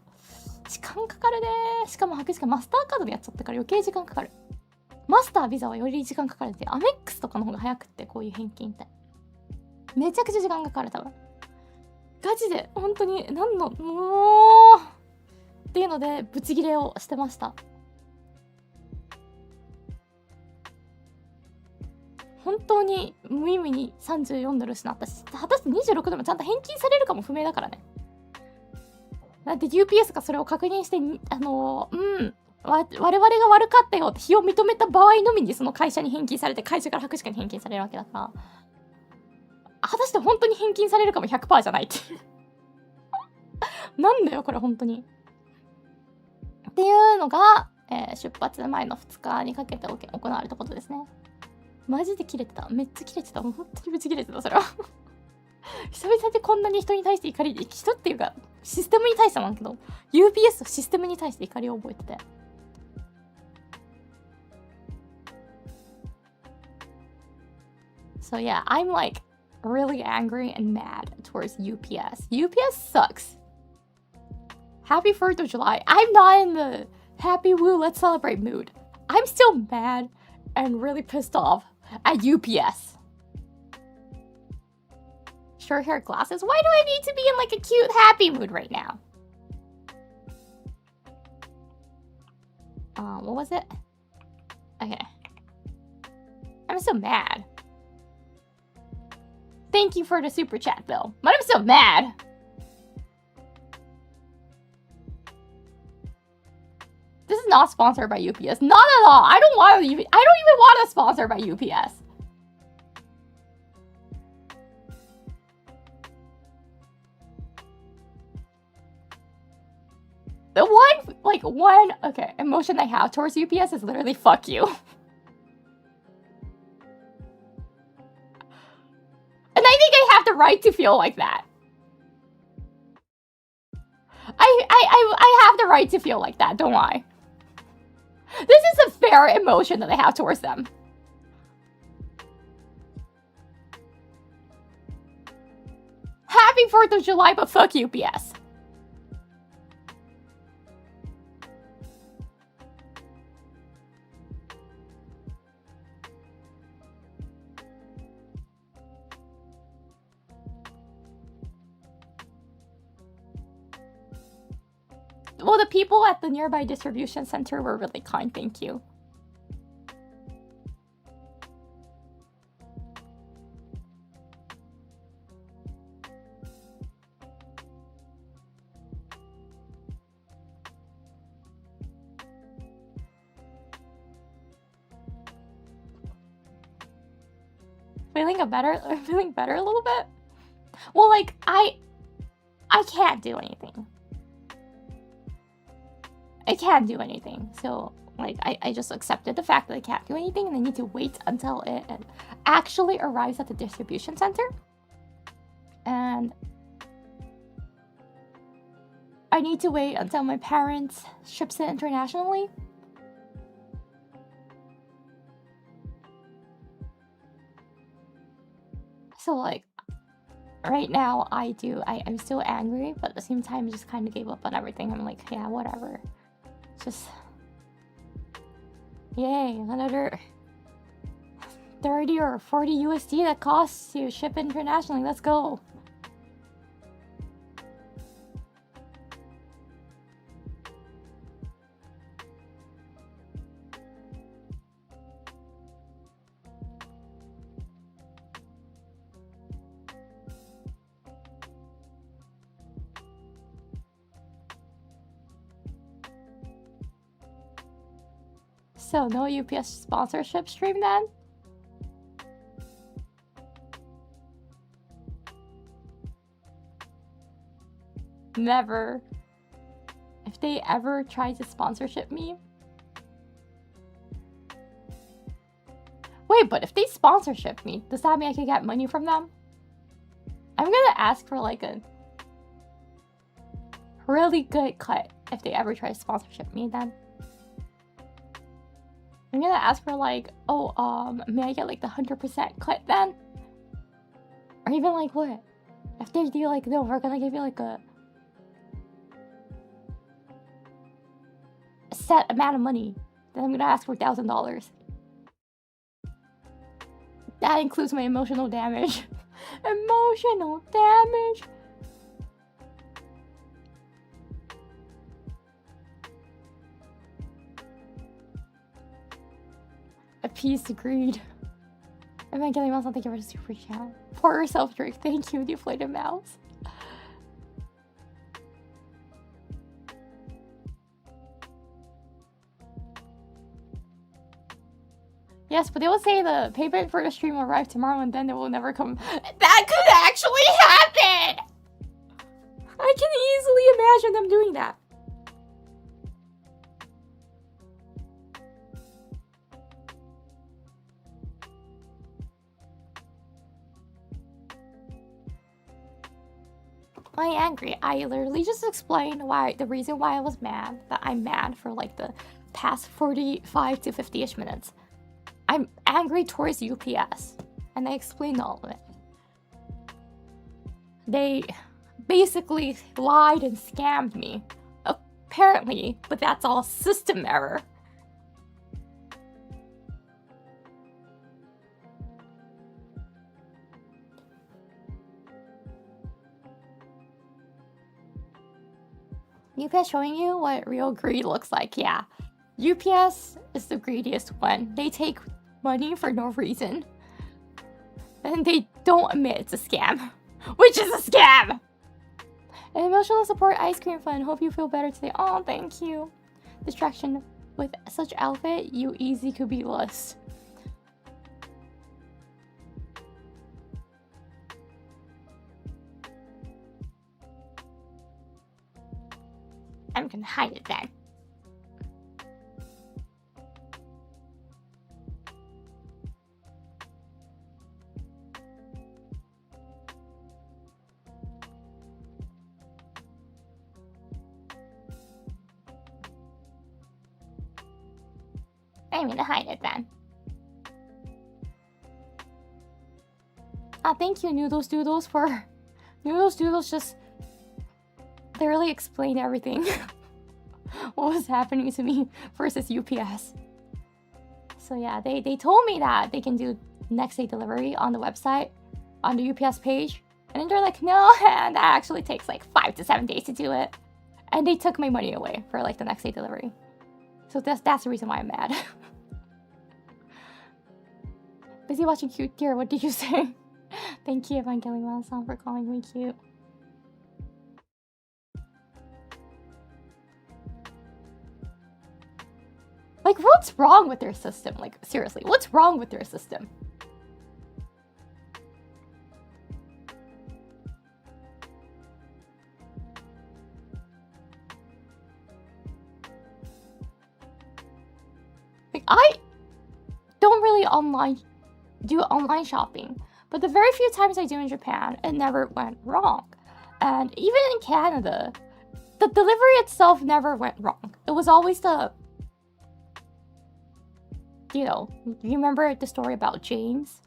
時間かかるね。しかも白紙マスターカードでやっちゃったから余計時間かかる。マスタービザはより時間かかるって、アメックスとかの方が早くって、こういう返金ってめちゃくちゃ時間かかる。多分ガチで本当にもうっていうのでブチギレをしてました。本当に無意味に34ドル失ったし、果たして26ドルもちゃんと返金されるかも不明だからね。だって UPS がそれを確認して、我々が悪かったよって非を認めた場合のみにその会社に返金されて、会社から白紙に返金されるわけだから、果たして本当に返金されるかも 100% じゃないってなんだよこれ本当にっていうのが、出発前の2日にかけて行われたことですね。マジでキレてた。めっちゃキレてた。もう本当にぶちキレてた、それは久々でこんなに人に対して怒り、人っていうかシステムに対してなんだけど、 UPS とシステムに対して怒りを覚えてて、So yeah, I'm like really angry and mad towards UPS. UPS sucks. Happy 4th of July. I'm not in the happy woo let's celebrate mood. I'm still mad and really pissed off at UPS. Short hair glasses. Why do I need to be in like a cute happy mood right now? What was it? Okay. I'm so mad. Thank you for the super chat, Bill. But I'm so mad. This is not sponsored by UPS. Not at all. I don't even want to sponsor by UPS. The one emotion I have towards UPS is literally fuck you. And I think I have the right to feel like that. I have the right to feel like that, don't I? This is a fair emotion that I have towards them. Happy 4th of July, but fuck UPS. Well, the people at the nearby distribution center were really kind, thank you. Feeling better a little bit? Well, like, I can't do anything. I can't do anything. So, like, I just accepted the fact that I can't do anything and I need to wait until it actually arrives at the distribution center. And I need to wait until my parents ships it internationally. So, like, right now I'm still angry, but at the same time I just kind of gave up on everything. I'm like, yeah, whatever. Just yay, another 30 or 40 USD that costs to ship internationally. Let's go. So no UPS sponsorship stream then? Never. If they ever try to sponsorship me. Wait, but if they sponsorship me, does that mean I can get money from them? I'm gonna ask for like a really good cut if they ever try to sponsorship me then. I'm gonna ask for like, oh, may I get like the 100% cut then? Or even like what? If they do like, no, we're gonna give you like a set amount of money, then I'm gonna ask for $1,000. That includes my emotional damage. Emotional damage. Appease the greed. Am I getting myself? Thank you for the super chat. Pour yourself drink. Thank you, deflated mouse. Yes, but they will say the payment for the stream will arrive tomorrow and then it will never come. That could actually happen! I can easily imagine them doing that. Why angry? I literally just explained why the reason why I was mad. That I'm mad for like the past 45 to 50-ish minutes. I'm angry towards UPS, and I explained all of it. They basically lied and scammed me, apparently, but that's all system error. UPS showing you what real greed looks like, yeah. UPS is the greediest one. They take money for no reason. And they don't admit it's a scam. Which is a scam! An emotional support ice cream fun. Hope you feel better today. Oh, thank you. Distraction. With such outfit, you easy could be lost. I'm gonna hide it then. I'm gonna hide it then. Thank you, Noodles Doodles, for... Noodles Doodles just literally explained everything. What was happening to me versus UPS. So yeah, they told me that they can do next day delivery on the website, on the UPS page. And then they're like, no, that actually takes like 5 to 7 days to do it. And they took my money away for like the next day delivery. So that's the reason why I'm mad. Busy watching Cute Dear, what did you say? Thank you, Evangelion, for calling me cute. Like, what's wrong with their system? Like, seriously, what's wrong with their system? Like, I don't really do online shopping, but the very few times I do in Japan, it never went wrong. And even in Canada, the delivery itself never went wrong. It was always the... You know, you remember the story about James?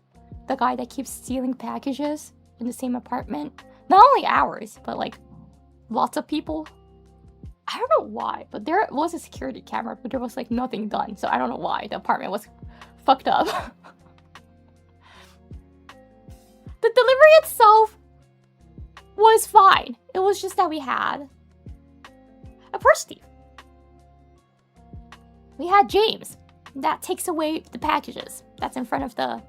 The guy that keeps stealing packages in the same apartment? Not only ours, but like lots of people. I don't know why, but there was a security camera, but there was like nothing done. So I don't know why the apartment was fucked up. The delivery itself was fine. It was just that we had a purse thief. We had James. That takes away the packages. That's in front of the...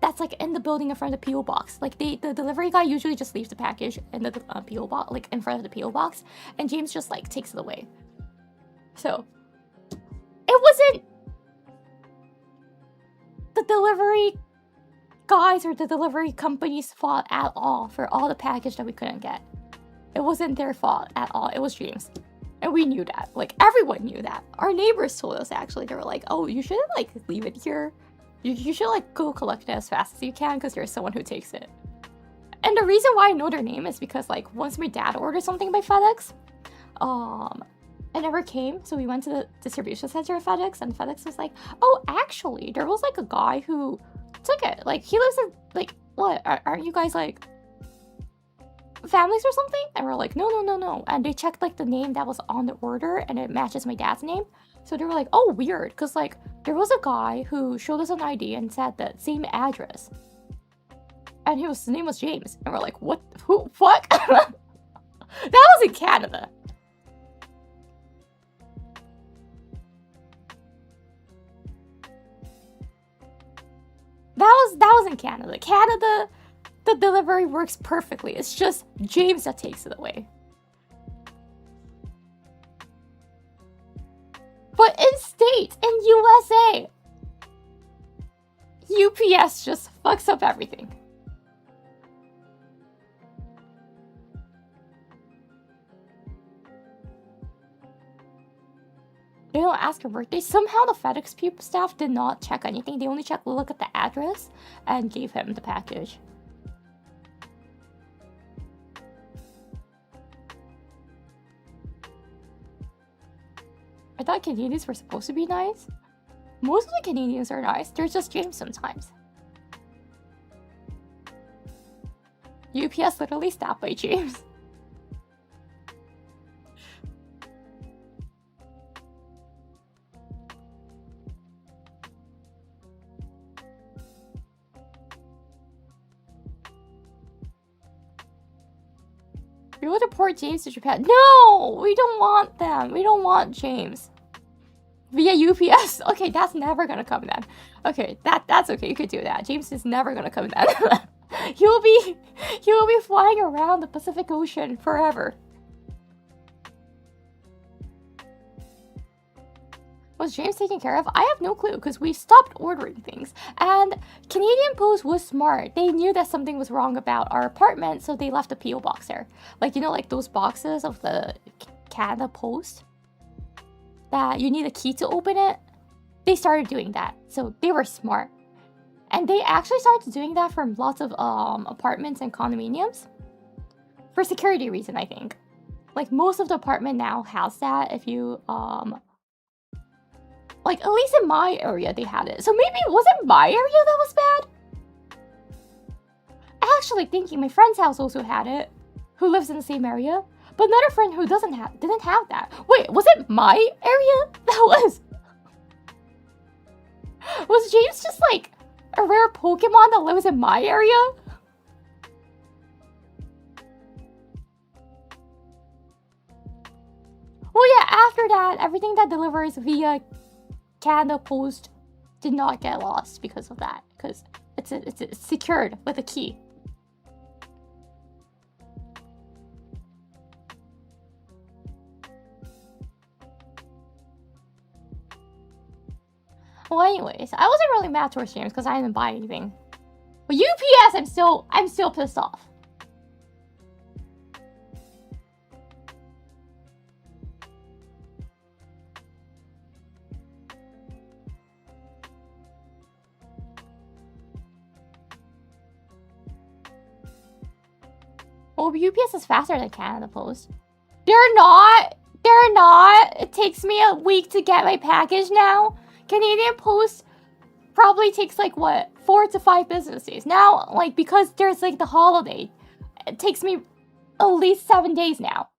That's like in the building in front of the P.O. box. Like the delivery guy usually just leaves the package in the P.O. box, like in front of the P.O. box. And James just like takes it away. So, it wasn't the delivery guys or the delivery company's fault at all for all the package that we couldn't get. It wasn't their fault at all. It was James. And we knew that. Like, everyone knew that. Our neighbors told us, actually. They were like, oh, you shouldn't, like, leave it here. You should, like, go collect it as fast as you can because there's someone who takes it. And the reason why I know their name is because, like, once my dad ordered something by FedEx, it never came. So we went to the distribution center of FedEx, and FedEx was like, oh, actually, there was like a guy who took it. Like, he lives in, like, what? Aren't you guys like families or something? And we're like, no. And they checked like the name that was on the order, and it matches my dad's name. So they were like, oh, weird. Because like, there was a guy who showed us an ID and said that same address. And his name was James. And we're like, what? Who? What? That was in Canada. That was in Canada. Canada, the delivery works perfectly. It's just James that takes it away. But in States, in USA, UPS just fucks up everything. They don't ask her birthday. Somehow the FedEx staff did not check anything. They only look at the address and gave him the package. I thought Canadians were supposed to be nice. Most of the Canadians are nice. They're just James sometimes. UPS literally staffed by James. We would deport James to Japan. No! We don't want them. We don't want James. Via UPS. Okay, that's never gonna come then. Okay, that's okay. You could do that. James is never gonna come then. he will be flying around the Pacific Ocean forever. Was James taken care of? I have no clue because we stopped ordering things. And Canadian Post was smart. They knew that something was wrong about our apartment, so they left a P.O. box there. Like, you know, like those boxes of the Canada Post that you need a key to open it? They started doing that. So they were smart. And they actually started doing that for lots of apartments and condominiums. For security reason, I think. Like, most of the apartment now has that if you, like, at least in my area, they had it. So maybe it wasn't my area that was bad? Actually thinking, my friend's house also had it, who lives in the same area. But another friend who didn't have that. Wait, was it my area? That was... Was James just, like, a rare Pokemon that lives in my area? Well, yeah, after that, everything that delivers via Canada Post did not get lost because of that, because it's secured with a key. Well, anyways, I wasn't really mad towards James because I didn't buy anything. But UPS, I'm still pissed off. Well, UPS is faster than Canada Post. They're not. It takes me a week to get my package now. Canadian Post probably takes like, what, 4 to 5 business days. Now, like, because there's like the holiday, it takes me at least 7 days now.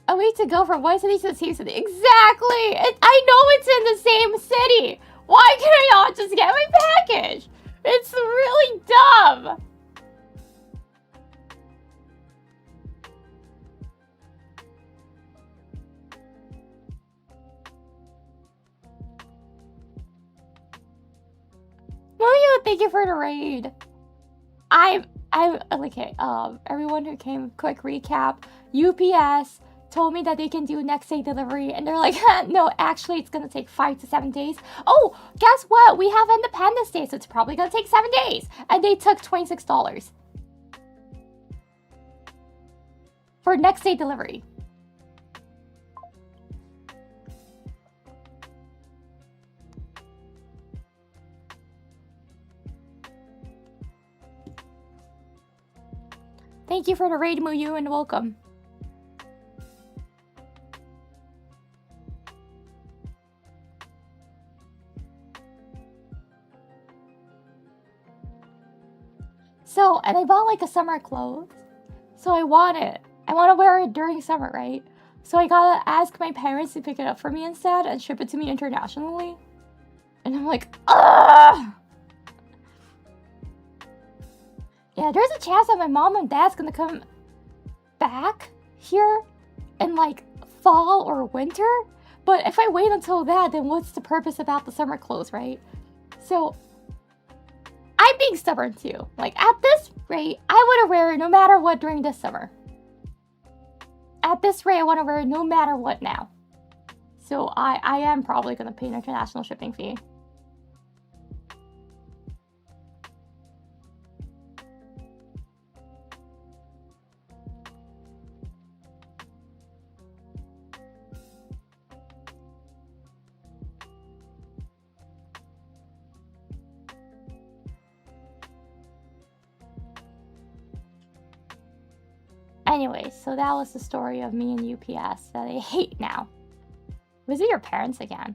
A week to go from one city to the same city. Exactly! I know it's in the same city! Why can I not just get my package? It's really dumb! Mario, thank you for the raid. I'm okay, everyone who came, quick recap. UPS told me that they can do next day delivery, and they're like, no, actually it's gonna take 5 to 7 days. Oh, guess what? We have Independence Day, so it's probably gonna take 7 days. And they took $26 for next day delivery. Thank you for the raid, Muyu, and welcome. So, and I bought like a summer clothes. So I want it. I want to wear it during summer, right? So I gotta ask my parents to pick it up for me instead and ship it to me internationally. And I'm like, ugh! Yeah, there's a chance that my mom and dad's gonna come back here in like fall or winter. But if I wait until that, then what's the purpose about the summer clothes, right? So I'm being stubborn too. Like at this rate, I want to wear it no matter what during this summer. At this rate, I want to wear it no matter what now. So I am probably going to pay an international shipping fee. Anyway, so that was the story of me and UPS that I hate now. Visit your parents again.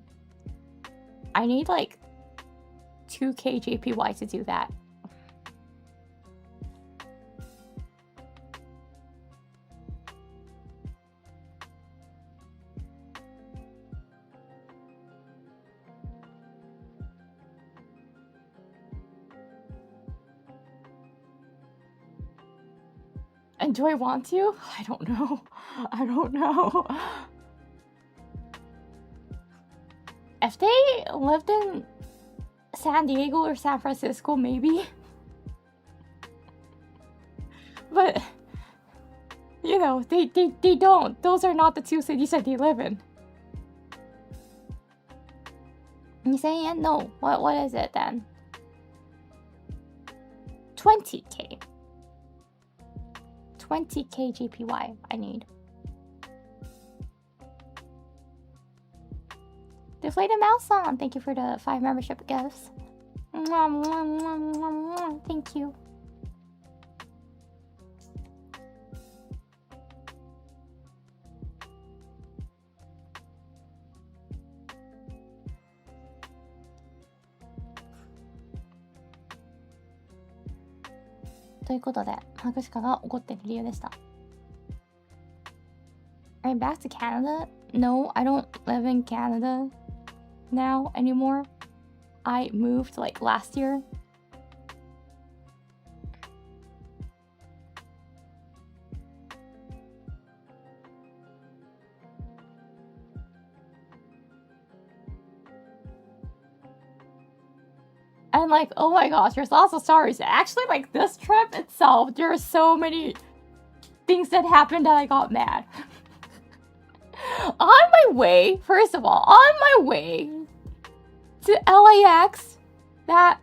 I need like 2k JPY to do that. And do I want to? I don't know. I don't know. If they lived in San Diego or San Francisco, maybe. But, you know, they don't. Those are not the two cities that they live in. 2000 yen? No. What is it then? 20k. 20k JPY I need. Deflated Mouse on. Thank you for the 5 membership gifts. Thank you. Toいうことで、ハグシカが怒ってる理由でした。Are you back to Canada? No, I don't live in Canada now anymore. I moved like last year. And like, oh my gosh, there's lots of stories. Actually, like this trip itself, there are so many things that happened that I got mad. On my way, first of all, on my way to LAX, that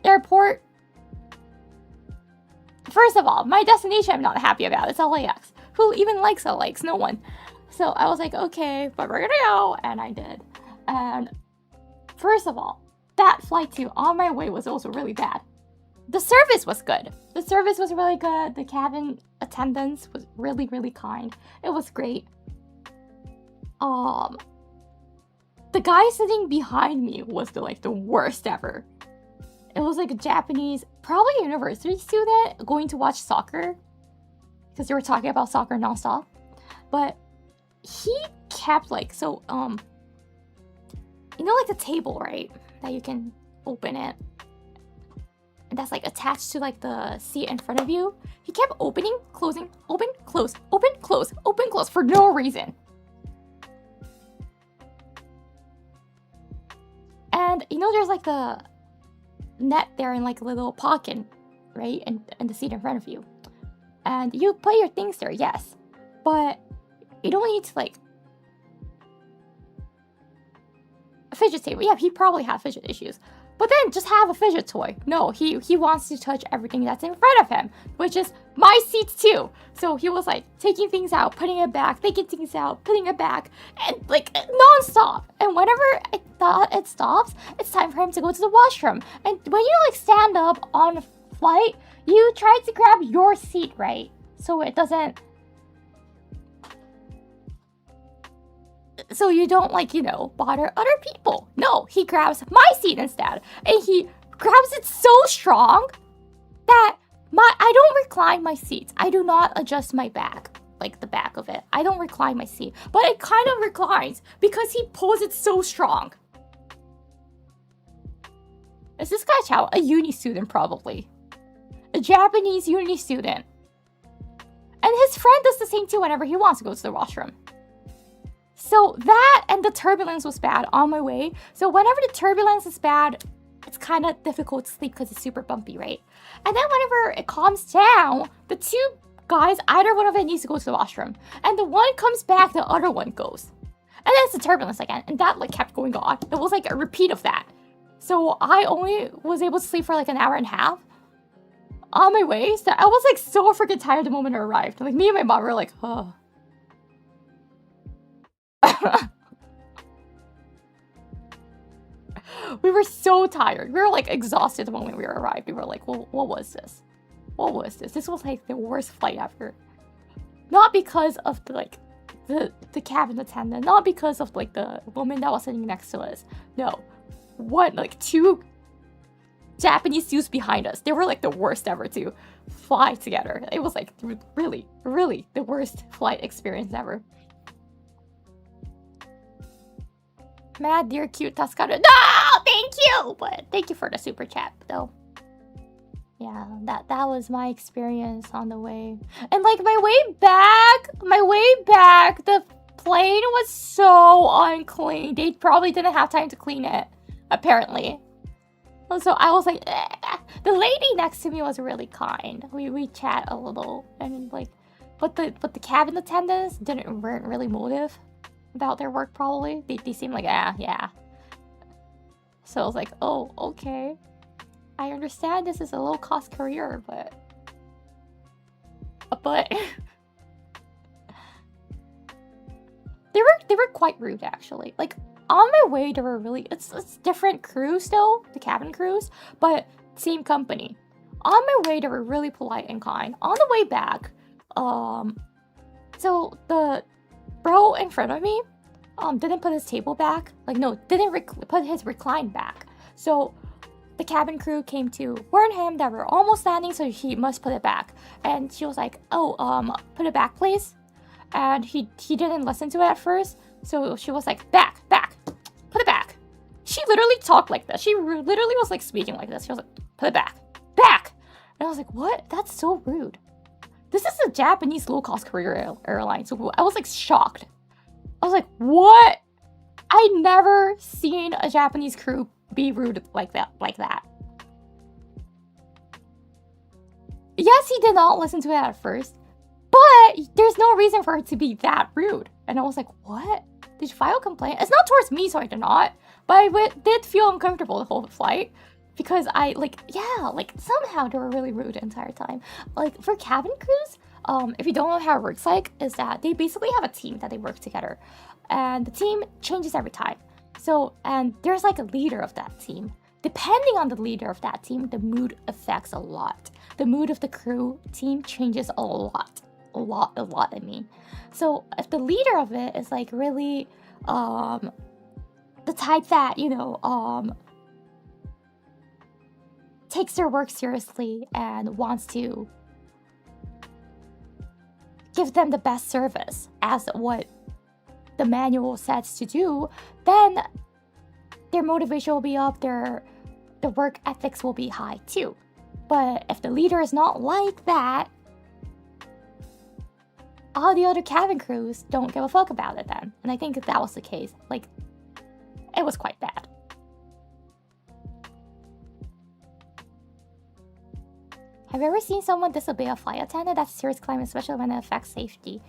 airport, first of all, my destination I'm not happy about. It's LAX. Who even likes LAX? No one. So I was like, okay, but we're gonna go. And I did. And first of all, that flight too on my way was also really bad. The service was good. The service was really good. The cabin attendants was really, really kind. It was great. The guy sitting behind me was the worst ever. It was like a Japanese, probably a university student going to watch soccer because they were talking about soccer nonstop. But he kept like, so you know, like the table, right? That you can open it. And that's like attached to like the seat in front of you. He kept opening, closing, open, close, open, close, open, close for no reason. And you know, there's like the net there in like a little pocket, right? And the seat in front of you. And you put your things there, yes. But you don't need to like a fidget table. Yeah, he probably had fidget issues. But then just have a fidget toy. No, he wants to touch everything that's in front of him, which is my seats too. So he was like taking things out, putting it back, taking things out, putting it back, and like non-stop. And whenever I thought it stops, it's time for him to go to the washroom. And when you like stand up on flight, you tried to grab your seat, right? So it doesn't... So you don't, like, you know, bother other people. No, he grabs my seat instead. And he grabs it so strong that I don't recline my seat. I do not adjust my back, like the back of it. I don't recline my seat. But it kind of reclines because he pulls it so strong. Is this guy Chow? A uni student, probably. A Japanese uni student. And his friend does the same too whenever he wants to go to the washroom. So that and the turbulence was bad on my way. So whenever the turbulence is bad, it's kind of difficult to sleep because it's super bumpy, right? And then whenever it calms down, the two guys, either one of them needs to go to the washroom. And the one comes back, the other one goes. And then it's the turbulence again. And that like kept going on. It was like a repeat of that. So I only was able to sleep for like an hour and a half on my way. So I was like so freaking tired the moment I arrived. Like me and my mom were like, oh. We were so tired. We were like exhausted the moment we arrived. We were like, well, what was this? What was this? This was like the worst flight ever. Not because of the like the cabin attendant, not because of like the woman that was sitting next to us. No. What, like two Japanese dudes behind us. They were like the worst ever to fly together. It was like really, really the worst flight experience ever. Mad, dear, cute, Tascado. No, thank you! But thank you for the super chat, though. Yeah, that was my experience on the way. And like my way back, the plane was so unclean. They probably didn't have time to clean it, apparently. So I was like, eh. The lady next to me was really kind. We chat a little, and like, but the cabin attendants weren't really motive about their work, probably. They seem like, yeah. So I was like, oh, okay. I understand this is a low-cost career, but they were quite rude, actually. Like, on my way, they were really... It's different crews still, the cabin crews, but same company. On my way, they were really polite and kind. On the way back, so the bro in front of me didn't put his table back. Like, no, didn't put his recline back. So the cabin crew came to warn him that we're almost landing, so he must put it back. And she was like, oh, put it back, please. And he didn't listen to it at first. So she was like, back, put it back. She literally talked like this. She literally was like speaking like this. She was like, put it back. And I was like, what? That's so rude. This is a Japanese low-cost career airline. So I was like shocked. I was like, what? I never seen a Japanese crew be rude like that. Yes, he did not listen to it at first, but there's no reason for it to be that rude. And I was like, what? Did you file a complaint? It's not towards me, so I did not. But I did feel uncomfortable the whole flight. Because somehow they were really rude the entire time. Like, for cabin crews, if you don't know how it works like, is that they basically have a team that they work together. And the team changes every time. So, and there's like a leader of that team. Depending on the leader of that team, the mood affects a lot. The mood of the crew team changes a lot, I mean. So, if the leader of it is like really, the type that, you know, takes their work seriously and wants to give them the best service as what the manual says to do, then their motivation will be up, the work ethics will be high too. But if the leader is not like that, all the other cabin crews don't give a fuck about it then. And I think that was the case. Like, it was quite bad. Have you ever seen someone disobey a flight attendant? That's a serious crime, especially when it affects safety.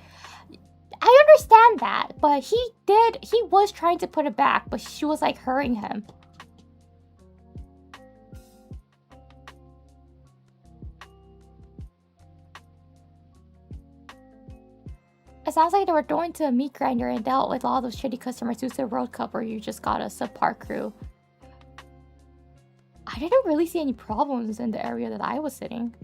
I understand that, but he was trying to put it back, but she was like hurrying him. It sounds like they were thrown to a meat grinder and dealt with all those shitty customers due to the World Cup where you just got a subpar crew. I didn't really see any problems in the area that I was sitting.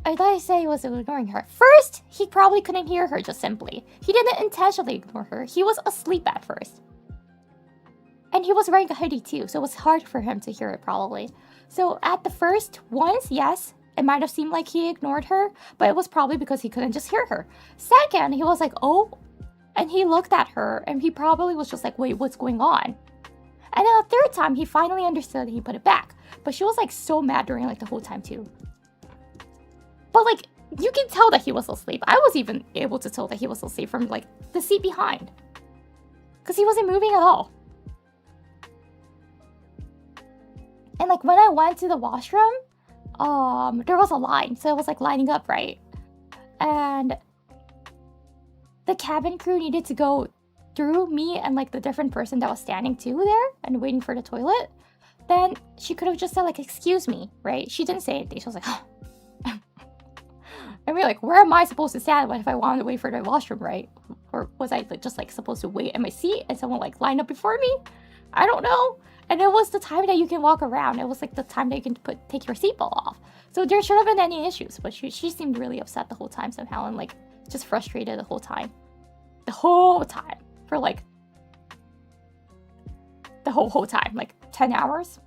I thought he said he was ignoring her. First, he probably couldn't hear her just simply. He didn't intentionally ignore her. He was asleep at first. And he was wearing a hoodie too, so it was hard for him to hear it probably. So at the first once, yes, it might have seemed like he ignored her, but it was probably because he couldn't just hear her. Second, he was like, oh, and he looked at her and he probably was just like, wait, what's going on? And then the third time, he finally understood and he put it back. But she was like so mad during like the whole time too. But like, you can tell that he was asleep. I was even able to tell that he was asleep from like the seat behind. Because he wasn't moving at all. And like when I went to the washroom, there was a line. So it was like lining up, right? And the cabin crew needed to go through me and like the different person that was standing too there and waiting for the toilet. Then she could have just said like, excuse me, right? She didn't say anything. She was like, and we're like, where am I supposed to stand if I wanted to wait for the washroom, right? Or was I like, just like supposed to wait in my seat and someone like lined up before me? I don't know. And it was the time that you can walk around. It was like the time that you can take your seatbelt off. So there shouldn't have been any issues. But she seemed really upset the whole time somehow and like just frustrated the whole time. The whole time. For like the whole time. Like 10 hours.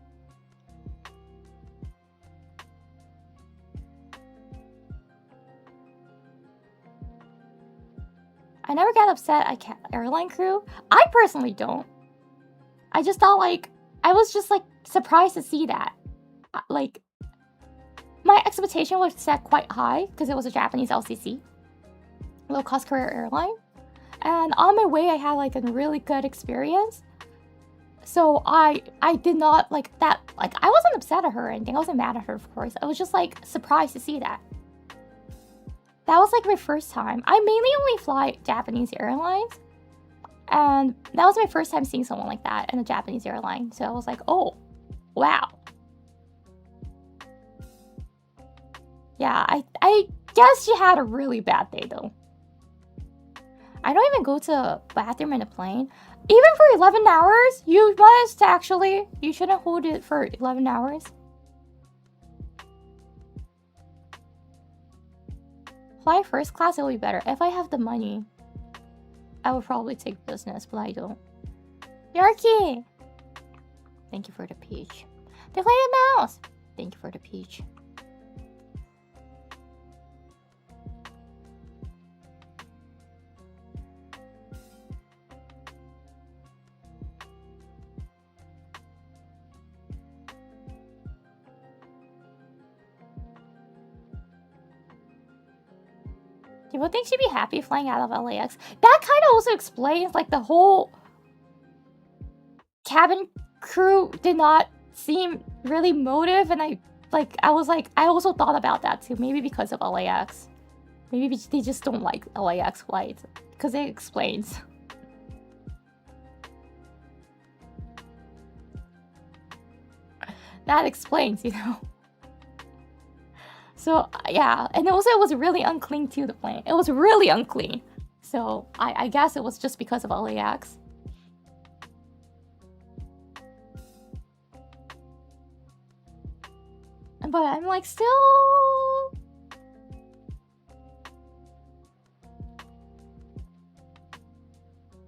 I never get upset at airline crew. I personally don't. I just thought like, I was just like surprised to see that. Like, my expectation was set quite high because it was a Japanese LCC, low cost career airline. And on my way, I had like a really good experience. So I did not like that. Like, I wasn't upset at her or anything. I wasn't mad at her, of course. I was just like surprised to see that. That was like my first time. I mainly only fly Japanese airlines. And that was my first time seeing someone like that in a Japanese airline. So I was like, oh, wow. Yeah, I guess she had a really bad day though. I don't even go to the bathroom in a plane. Even for 11 hours, you shouldn't hold it for 11 hours. Fly first class, it'll be better. If I have the money, I would probably take business, but I don't. Yarky! Thank you for the peach. Deflated mouse! Thank you for the peach. People think she'd be happy flying out of LAX. That kind of also explains like the whole cabin crew did not seem really motive, and I also thought about that too. Maybe because of LAX. Maybe they just don't like LAX flights because it explains. That explains, you know. So, yeah, and also it was really unclean too, the plane. It was really unclean. So, I guess it was just because of LAX. But I'm like, still...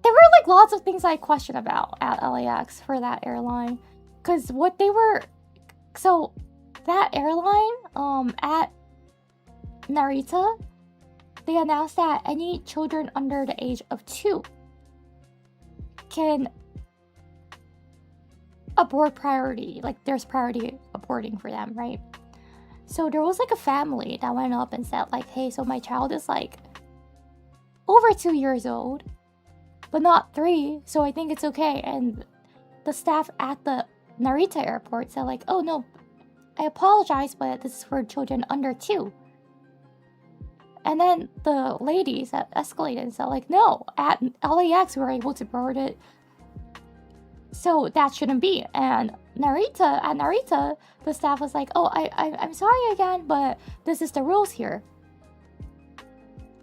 There were like lots of things I questioned about at LAX for that airline. Because what they were... So... That airline, at Narita, they announced that any children under the age of 2 can abort priority. Like, there's priority aborting for them, right? So there was like a family that went up and said like, hey, so my child is like over 2 years old, but not 3, so I think it's okay. And the staff at the Narita airport said like, oh no, I apologize, but this is for children under 2. And then the ladies that escalated and said like, no, at LAX we were able to board it, so that shouldn't be. And at Narita, the staff was like, oh, I'm sorry again, but this is the rules here.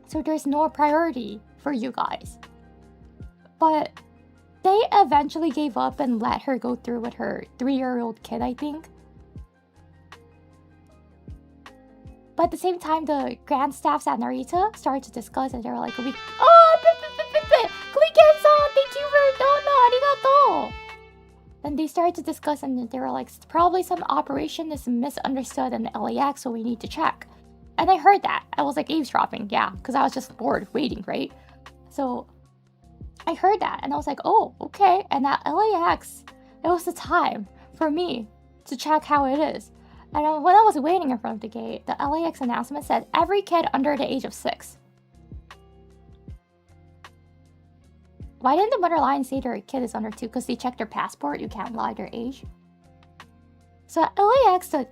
So there's no priority for you guys. But they eventually gave up and let her go through with her 3-year-old kid, I think. But at the same time, the grand staffs at Narita started to discuss, and they were like, Ken-san, thank you for arigato. And they started to discuss, and they were like, probably some operation is misunderstood in the LAX, so we need to check. And I heard that. I was like eavesdropping, yeah, because I was just bored waiting, right? So I heard that, and I was like, oh, okay. And at LAX, it was the time for me to check how it is. And when I was waiting in front of the gate, the LAX announcement said every kid under the age of 6. Why didn't the mother line say their kid is under 2? Because they checked their passport, you can't lie their age. So at LAX, the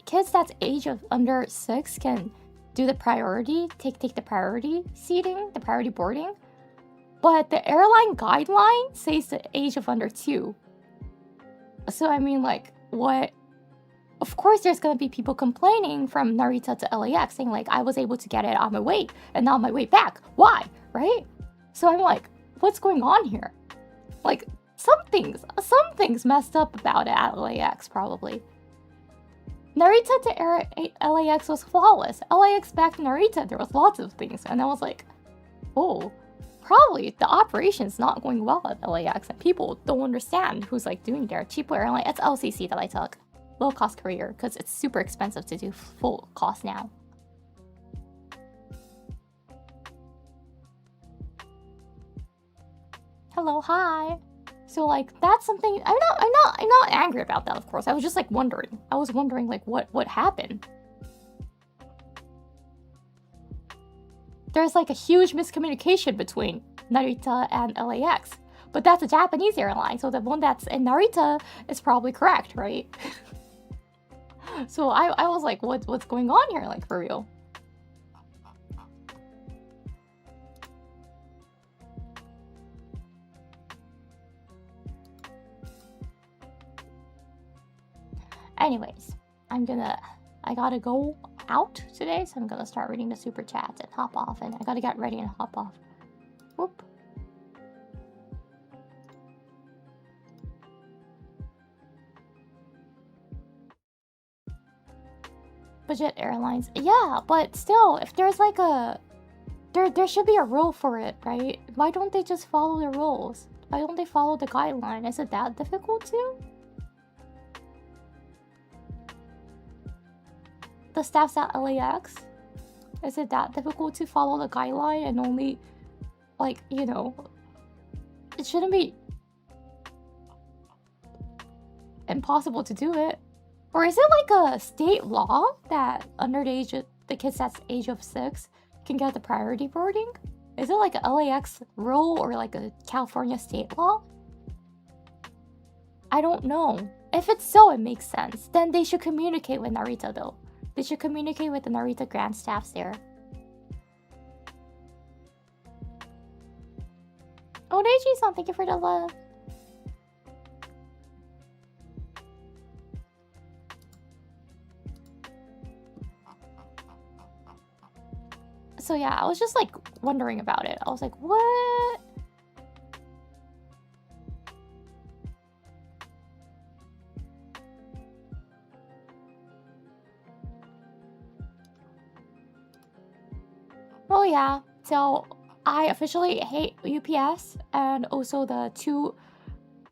kids that's age of under 6 can do the priority, take the priority seating, the priority boarding. But the airline guideline says the age of under 2. So I mean, like, what? Of course, there's gonna be people complaining from Narita to LAX saying like, I was able to get it on my way and not on my way back. Why? Right? So I'm like, what's going on here? Like, something's messed up about it at LAX probably. Narita to LAX was flawless. LAX back to Narita, there was lots of things, and I was like, oh, probably the operation's not going well at LAX, and people don't understand who's like doing their cheaper airline. It's LCC that I took. Low cost career, because it's super expensive to do full cost now. Hello, hi. So like that's something I'm not angry about that, of course. I was just like wondering. I was wondering like what happened. There's like a huge miscommunication between Narita and LAX. But that's a Japanese airline, so the one that's in Narita is probably correct, right? So I was like, what's going on here, like, for real? Anyways, I gotta go out today, so I'm gonna start reading the super chats and hop off, and I gotta get ready and hop off. Whoop. Budget airlines, yeah, but still, if there's like there should be a rule for it, right? Why don't they just follow the rules? Why don't they follow the guideline? Is it that difficult to? The staffs at LAX, is it that difficult to follow the guideline and only, like, you know, it shouldn't be impossible to do it. Or is it like a state law that under the kids that's age of 6 can get the priority boarding? Is it like a LAX rule or like a California state law? I don't know. If it's so, it makes sense. Then they should communicate with Narita though. They should communicate with the Narita grand staffs there. Oh, Reiji-san, thank you for the love. So yeah, I was just like wondering about it. I was like, what? Oh yeah, so I officially hate UPS and also the 2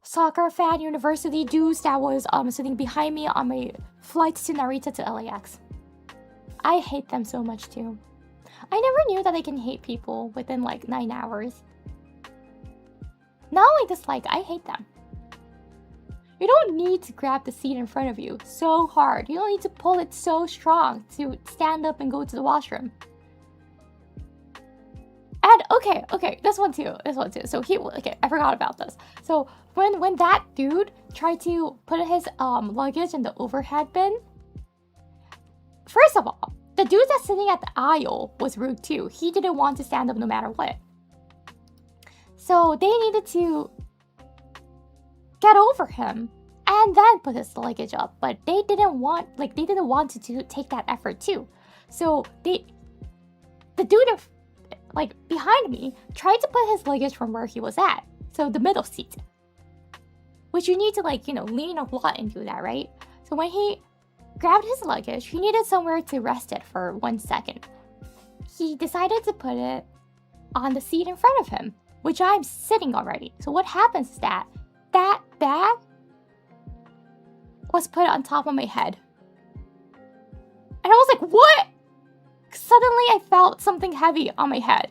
soccer fan university dudes that was sitting behind me on my flights to Narita to LAX. I hate them so much too. I never knew that I can hate people within like 9 hours. Not only dislike, I hate them. You don't need to grab the seat in front of you so hard. You don't need to pull it so strong to stand up and go to the washroom. And okay, this one too. So I forgot about this. So when that dude tried to put his luggage in the overhead bin, first of all, the dude that's sitting at the aisle was rude too. He didn't want to stand up no matter what. So they needed to get over him and then put his luggage up. But they didn't want to take that effort too. So the dude like behind me, tried to put his luggage from where he was at. So the middle seat. Which you need to like, lean a lot and do that, right? So when he grabbed his luggage, he needed somewhere to rest it for 1 second. He decided to put it on the seat in front of him, which I'm sitting already. So what happens is that bag was put on top of my head. And I was like, what? Suddenly I felt something heavy on my head.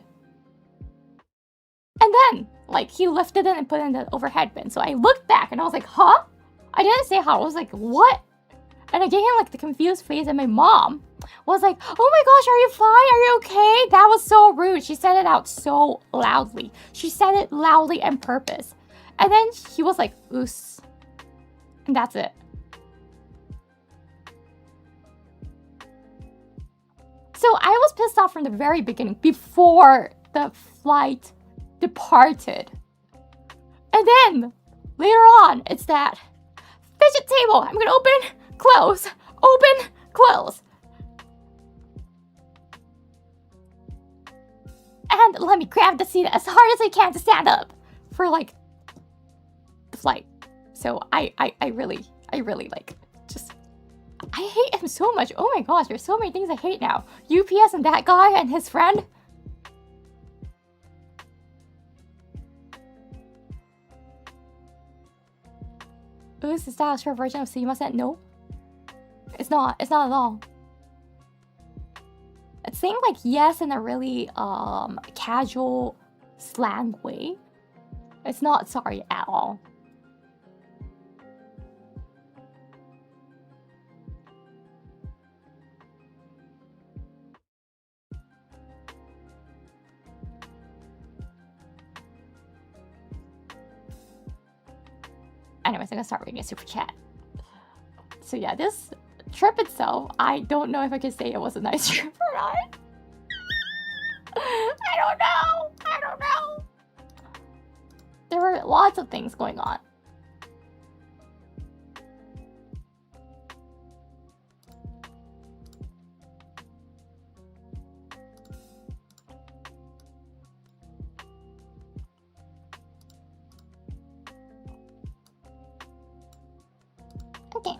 And then, like, he lifted it and put it in the overhead bin. So I looked back and I was like, huh? I didn't say how. I was like, what? And I gave him like the confused face, and my mom was like, oh my gosh, are you fine? Are you okay? That was so rude. She said it out so loudly. She said it loudly on purpose. And then he was like, oos. And that's it. So I was pissed off from the very beginning, before the flight departed. And then, later on, it's that fidget table. I'm gonna open, close, open, close. And let me grab the seat as hard as I can to stand up for like the flight. So I really like just, I hate him so much. Oh my gosh, there's so many things I hate now. UPS and that guy and his friend. Is the style short version of sumimasen? No. It's not at all. It's saying like yes in a really casual slang way. It's not sorry at all. Anyways, I'm gonna start reading a super chat. So yeah, this trip itself, I don't know if I can say it was a nice trip or not. I don't know. There were lots of things going on. Okay.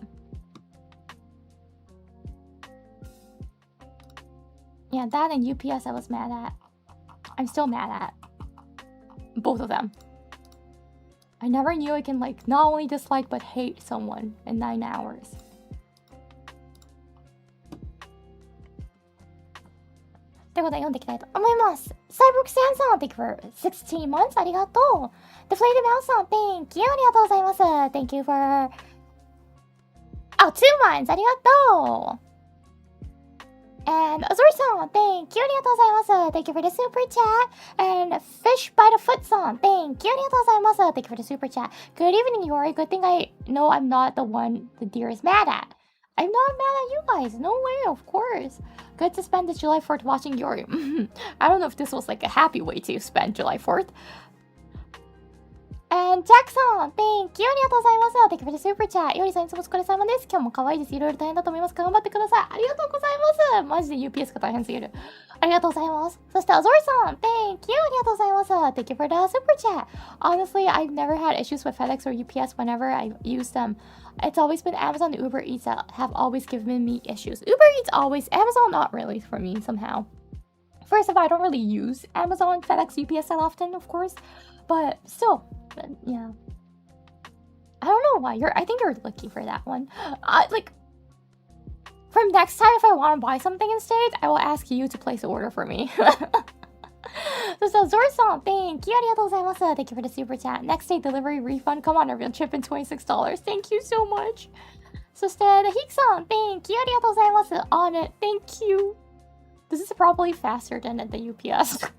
Yeah, that and UPS I was mad at. I'm still mad at. Both of them. I never knew I can like not only dislike but hate someone in 9 hours. Toいうことで読んでいきたいと思います。サイボークセンさん、Thank you for 16 months. ありがとう。The Flayed Mouse さん、Thank you. ありがとうございます。Thank you for... Oh, 2 months. ありがとう。And Azori-san, thank you. ありがとうございます。Thank you for the super chat. And Fish by the Foot-san, thank you. ありがとうございます。Thank you for the super chat. Good evening, Yori. Good thing I know I'm not the one the deer is mad at. I'm not mad at you guys. No way, of course. Good to spend the July 4th watching Yori. I don't know if this was like a happy way to spend July 4th. And Jackson, thank you. ありがとうございます。Thank you for the super chat. よりさんいつもお疲れ様です。今日も可愛いです。いろいろ大変だと思います。頑張ってください。ありがとうございます。マジで UPS が大変すぎる。ありがとうございます。そして、Azori さん、thank you. ありがとうございます。Thank you for the super chat. Honestly, I've never had issues with FedEx or UPS whenever I use them. It's always been Amazon and Uber Eats that have always given me issues. Uber Eats always, Amazon not really for me somehow. First of all, I don't really use Amazon, FedEx, UPS that often, of course. But still, yeah. I don't know why. I think you're lucky for that one. Like, from next time, if I want to buy something instead, I will ask you to place an order for me. So, Zor-san, thank you. ありがとうございます。Thank you for the super chat. Next day delivery refund. Come on, everyone. Chip in $26. Thank you so much. そして、The Hik-san, thank you. ありがとうございます。On it. Thank you. This is probably faster than the UPS.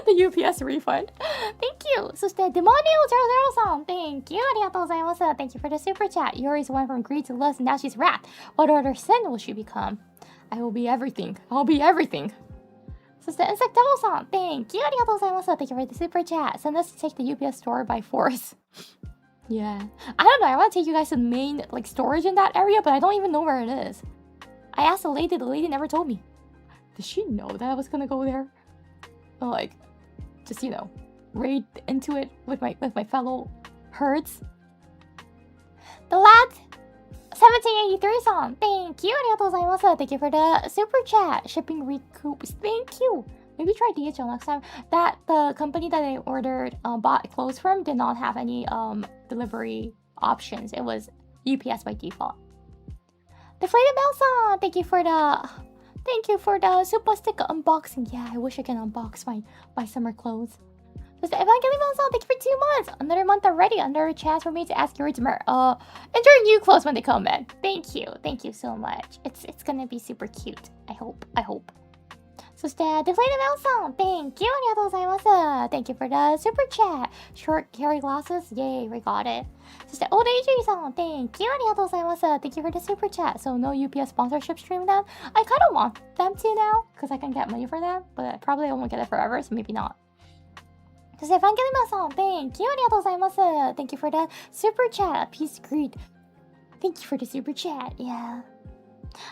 The UPS refund. Thank you. そして、Demonio00 さん Thank you. ありがとうございます。Thank you for the super chat. Yuri's went from greed to lust and now she's wrath. What other sin will she become? I will be everything. I'll be everything. そして、Insectable さん Thank you. ありがとうございます。Thank you for the super chat. Send us to take the UPS store by force. Yeah. I don't know. I want to take you guys to the main like storage in that area, but I don't even know where it is. I asked the lady never told me. Does she know that I was gonna go there? Like, just, raid into it with my fellow herds. The lad 1783 song. Thank you. ありがとうございます。Thank you for the super chat. Shipping recoups. Thank you. Maybe try DHL next time. That the company that I ordered bought clothes from did not have any delivery options. It was UPS by default. Deflated Bell song. Thank you for the super sticker unboxing. Yeah, I wish I can unbox my summer clothes. Just Evangelion song. Thank you for 2 months. Another month already. Another chance for me to ask your enjoy new clothes when they come in. Thank you so much. It's gonna be super cute. I hope. そして、Deflated Bell song. Thank you. ありがとうございます。Thank you for the super chat. Short carry glasses. Yay, we got it. そして、Old AG さん. Thank you. ありがとうございます。Thank you for the super chat. So, no UPS sponsorship stream then? I kind of want them to now, because I can get money for them, but probably I won't get it forever, so maybe not. そして、Evangelion さん. Thank you. ありがとうございます。Thank you for the super chat. Peace greed. Thank you for the super chat. Yeah.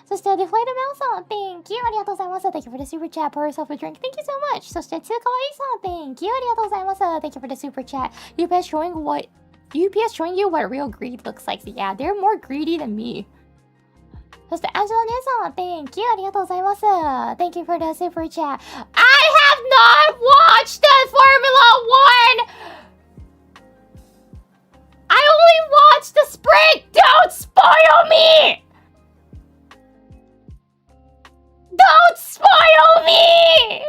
そして、Deflated Bell さん. Thank you. ありがとうございます。Thank you for the super chat. Pour yourself a drink. Thank you so much. そして、つかわいさん. Thank you. ありがとうございます。Thank you for the super chat. UPS showing you what real greed looks like. So yeah, they're more greedy than me. そして、Angela 姉さん. Thank you. ありがとうございます。Thank you for the super chat. I have not watched the Formula 1! I only watched the sprint! Don't spoil me! Don't spoil me!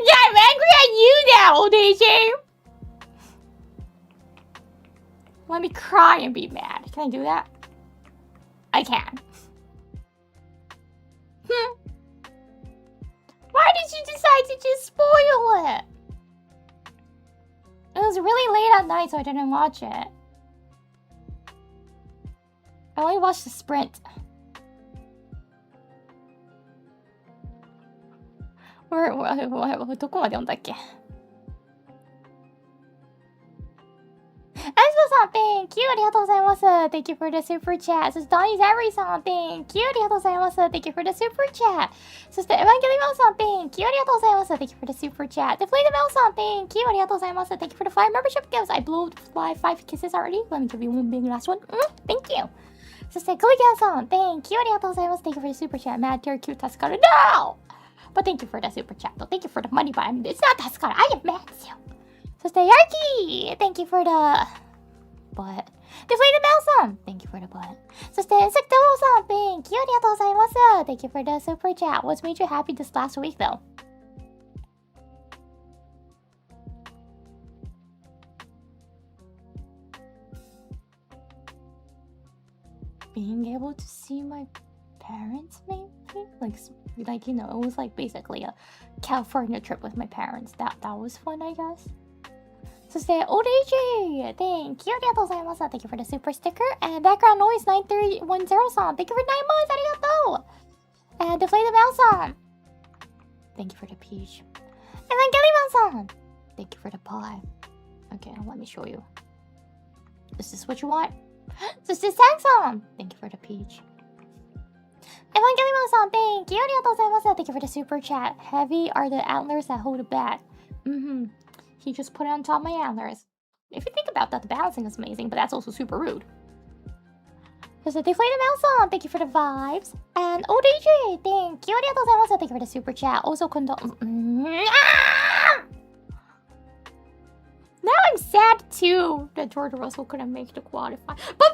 Yeah, I'm angry at you now, DJ! Let me cry and be mad. Can I do that? I can. Why did you decide to just spoil it? It was really late at night, so I didn't watch it. I only watched the sprint. Where どこまで読んだっけ? Angela さん. Thank you. ありがとうございます。Thank you for the super chat. そして、Donnie's Avery さん. Thank you. ありがとうございます。Thank you for the super chat. そして、Evangelion さん. Thank you. ありがとうございます。Thank you for the super chat. Deflated Bell さん. Thank you. ありがとうございます。Thank you for the 5 membership gifts. I blew by 5 kisses already. Let me give you one big last one. Thank you. そして、Gilligan さん. Thank you. ありがとうございます。Thank you for the super chat. Mad Tear Cute 助かる. No! But thank you for the super chat. Though. Thank you for the money, but it's not 助かる. I am mad at you. そして、Yarky. Thank you for the butt. Deflated Bell さん. Thank you for the butt. そして、Sectolo さん. Thank you. ありがとうございます。Thank you for the super chat. What's made you happy this last week, though? Being able to see my parents, maybe? Like it was like basically a California trip with my parents. That was fun, I guess. そして、Old AJ! Thank you! ありがとうございます。Thank you for the super sticker. And background noise 9310 さん. Thank you for 9 months! ありがとう! And Deflated Bell さん. Thank you for the peach. Evangelion さん. Thank you for the pie. Okay, let me show you. Is this what you want? そして、Sang さん. Thank you for the peach. Evangelion さん. Thank you! ありがとうございます。Thank you for the super chat. Heavy are the antlers that hold it back. He just put it on top of my antlers. If you think about that, the balancing is amazing, but that's also super rude. There's a Deflated Bell song. Thank you for the vibes. And Old AJ, thank you. ありがとうございます。Thank you for the super chat. Also, Now I'm sad too that George Russell couldn't make the qualify. But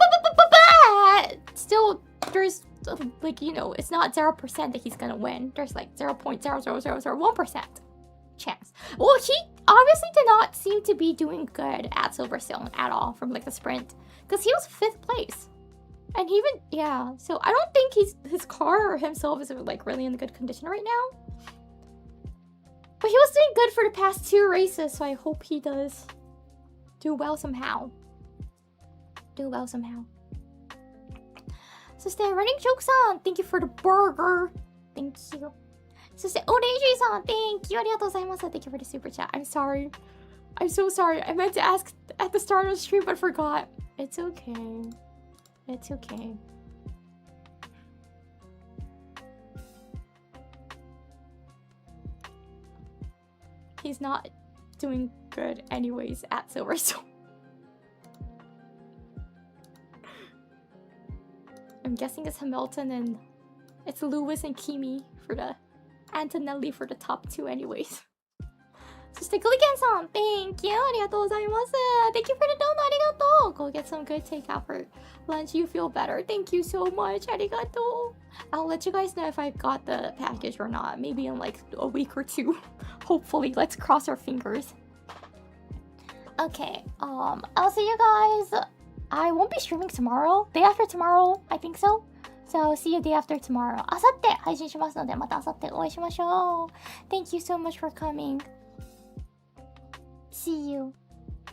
still, there's it's not 0% that he's gonna win. There's like 0.00001% chance. Well, he obviously did not seem to be doing good at Silverstone at all from the sprint, because he was 5th place, and so I don't think his car or himself is really in good condition right now. But he was doing good for the past 2 races, so I hope he does do well somehow. そして、Running Joke さん、Thank you for the burger. Thank you. そして、オレンジさん、Thank you. ありがとうございます。Thank you for the super chat. I'm sorry. I'm so sorry. I meant to ask at the start of the stream but forgot. It's okay. It's okay. He's not doing good anyways at Silverstone. I'm guessing it's Hamilton and it's Lewis and Kimi for the Antonelli for the top 2 anyways. そして、グリケンさん Thank you! ありがとうございます。Thank you for the donut! ありがとう Go get some good takeout for lunch. You feel better. Thank you so much. ありがとう I'll let you guys know if I got the package or not. Maybe in like a week or 2. Hopefully. Let's cross our fingers. Okay. I'll see you guys. I won't be streaming tomorrow. Day after tomorrow. I think so. So, see you day after tomorrow. あさって配信しますので、またあさってお会いしましょう。Thank you so much for coming.See you.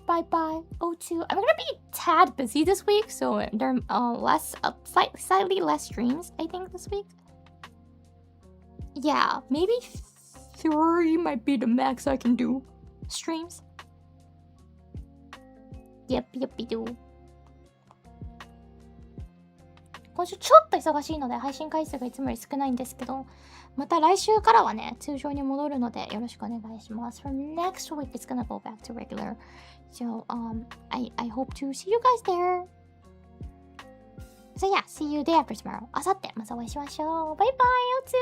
Bye bye. O2. I'm gonna be tad busy this week, so there are slightly less streams, I think, this week. Yeah, maybe 3 might be the max I can do. Streams. Yep, do. 今週ちょっと忙しいので配信回数がいつもより少ないんですけど、また来週からはね、通常に戻るのでよろしくお願いします。From next week, it's gonna go back to regular. So, I hope to see you guys there. So yeah, see you day after tomorrow. あさってまたお会いしましょう。バイバイ、おつ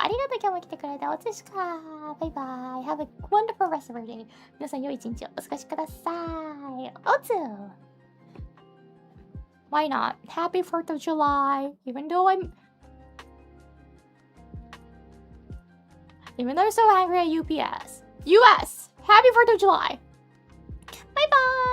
ありがとう、今日も来てくれて、おつしか。バイバイ。Have a wonderful rest of your day. 皆さん良い一日をお過ごしください。おつWhy not? Happy 4th of July. Even though I'm so angry at UPS. US! Happy 4th of July! Bye bye!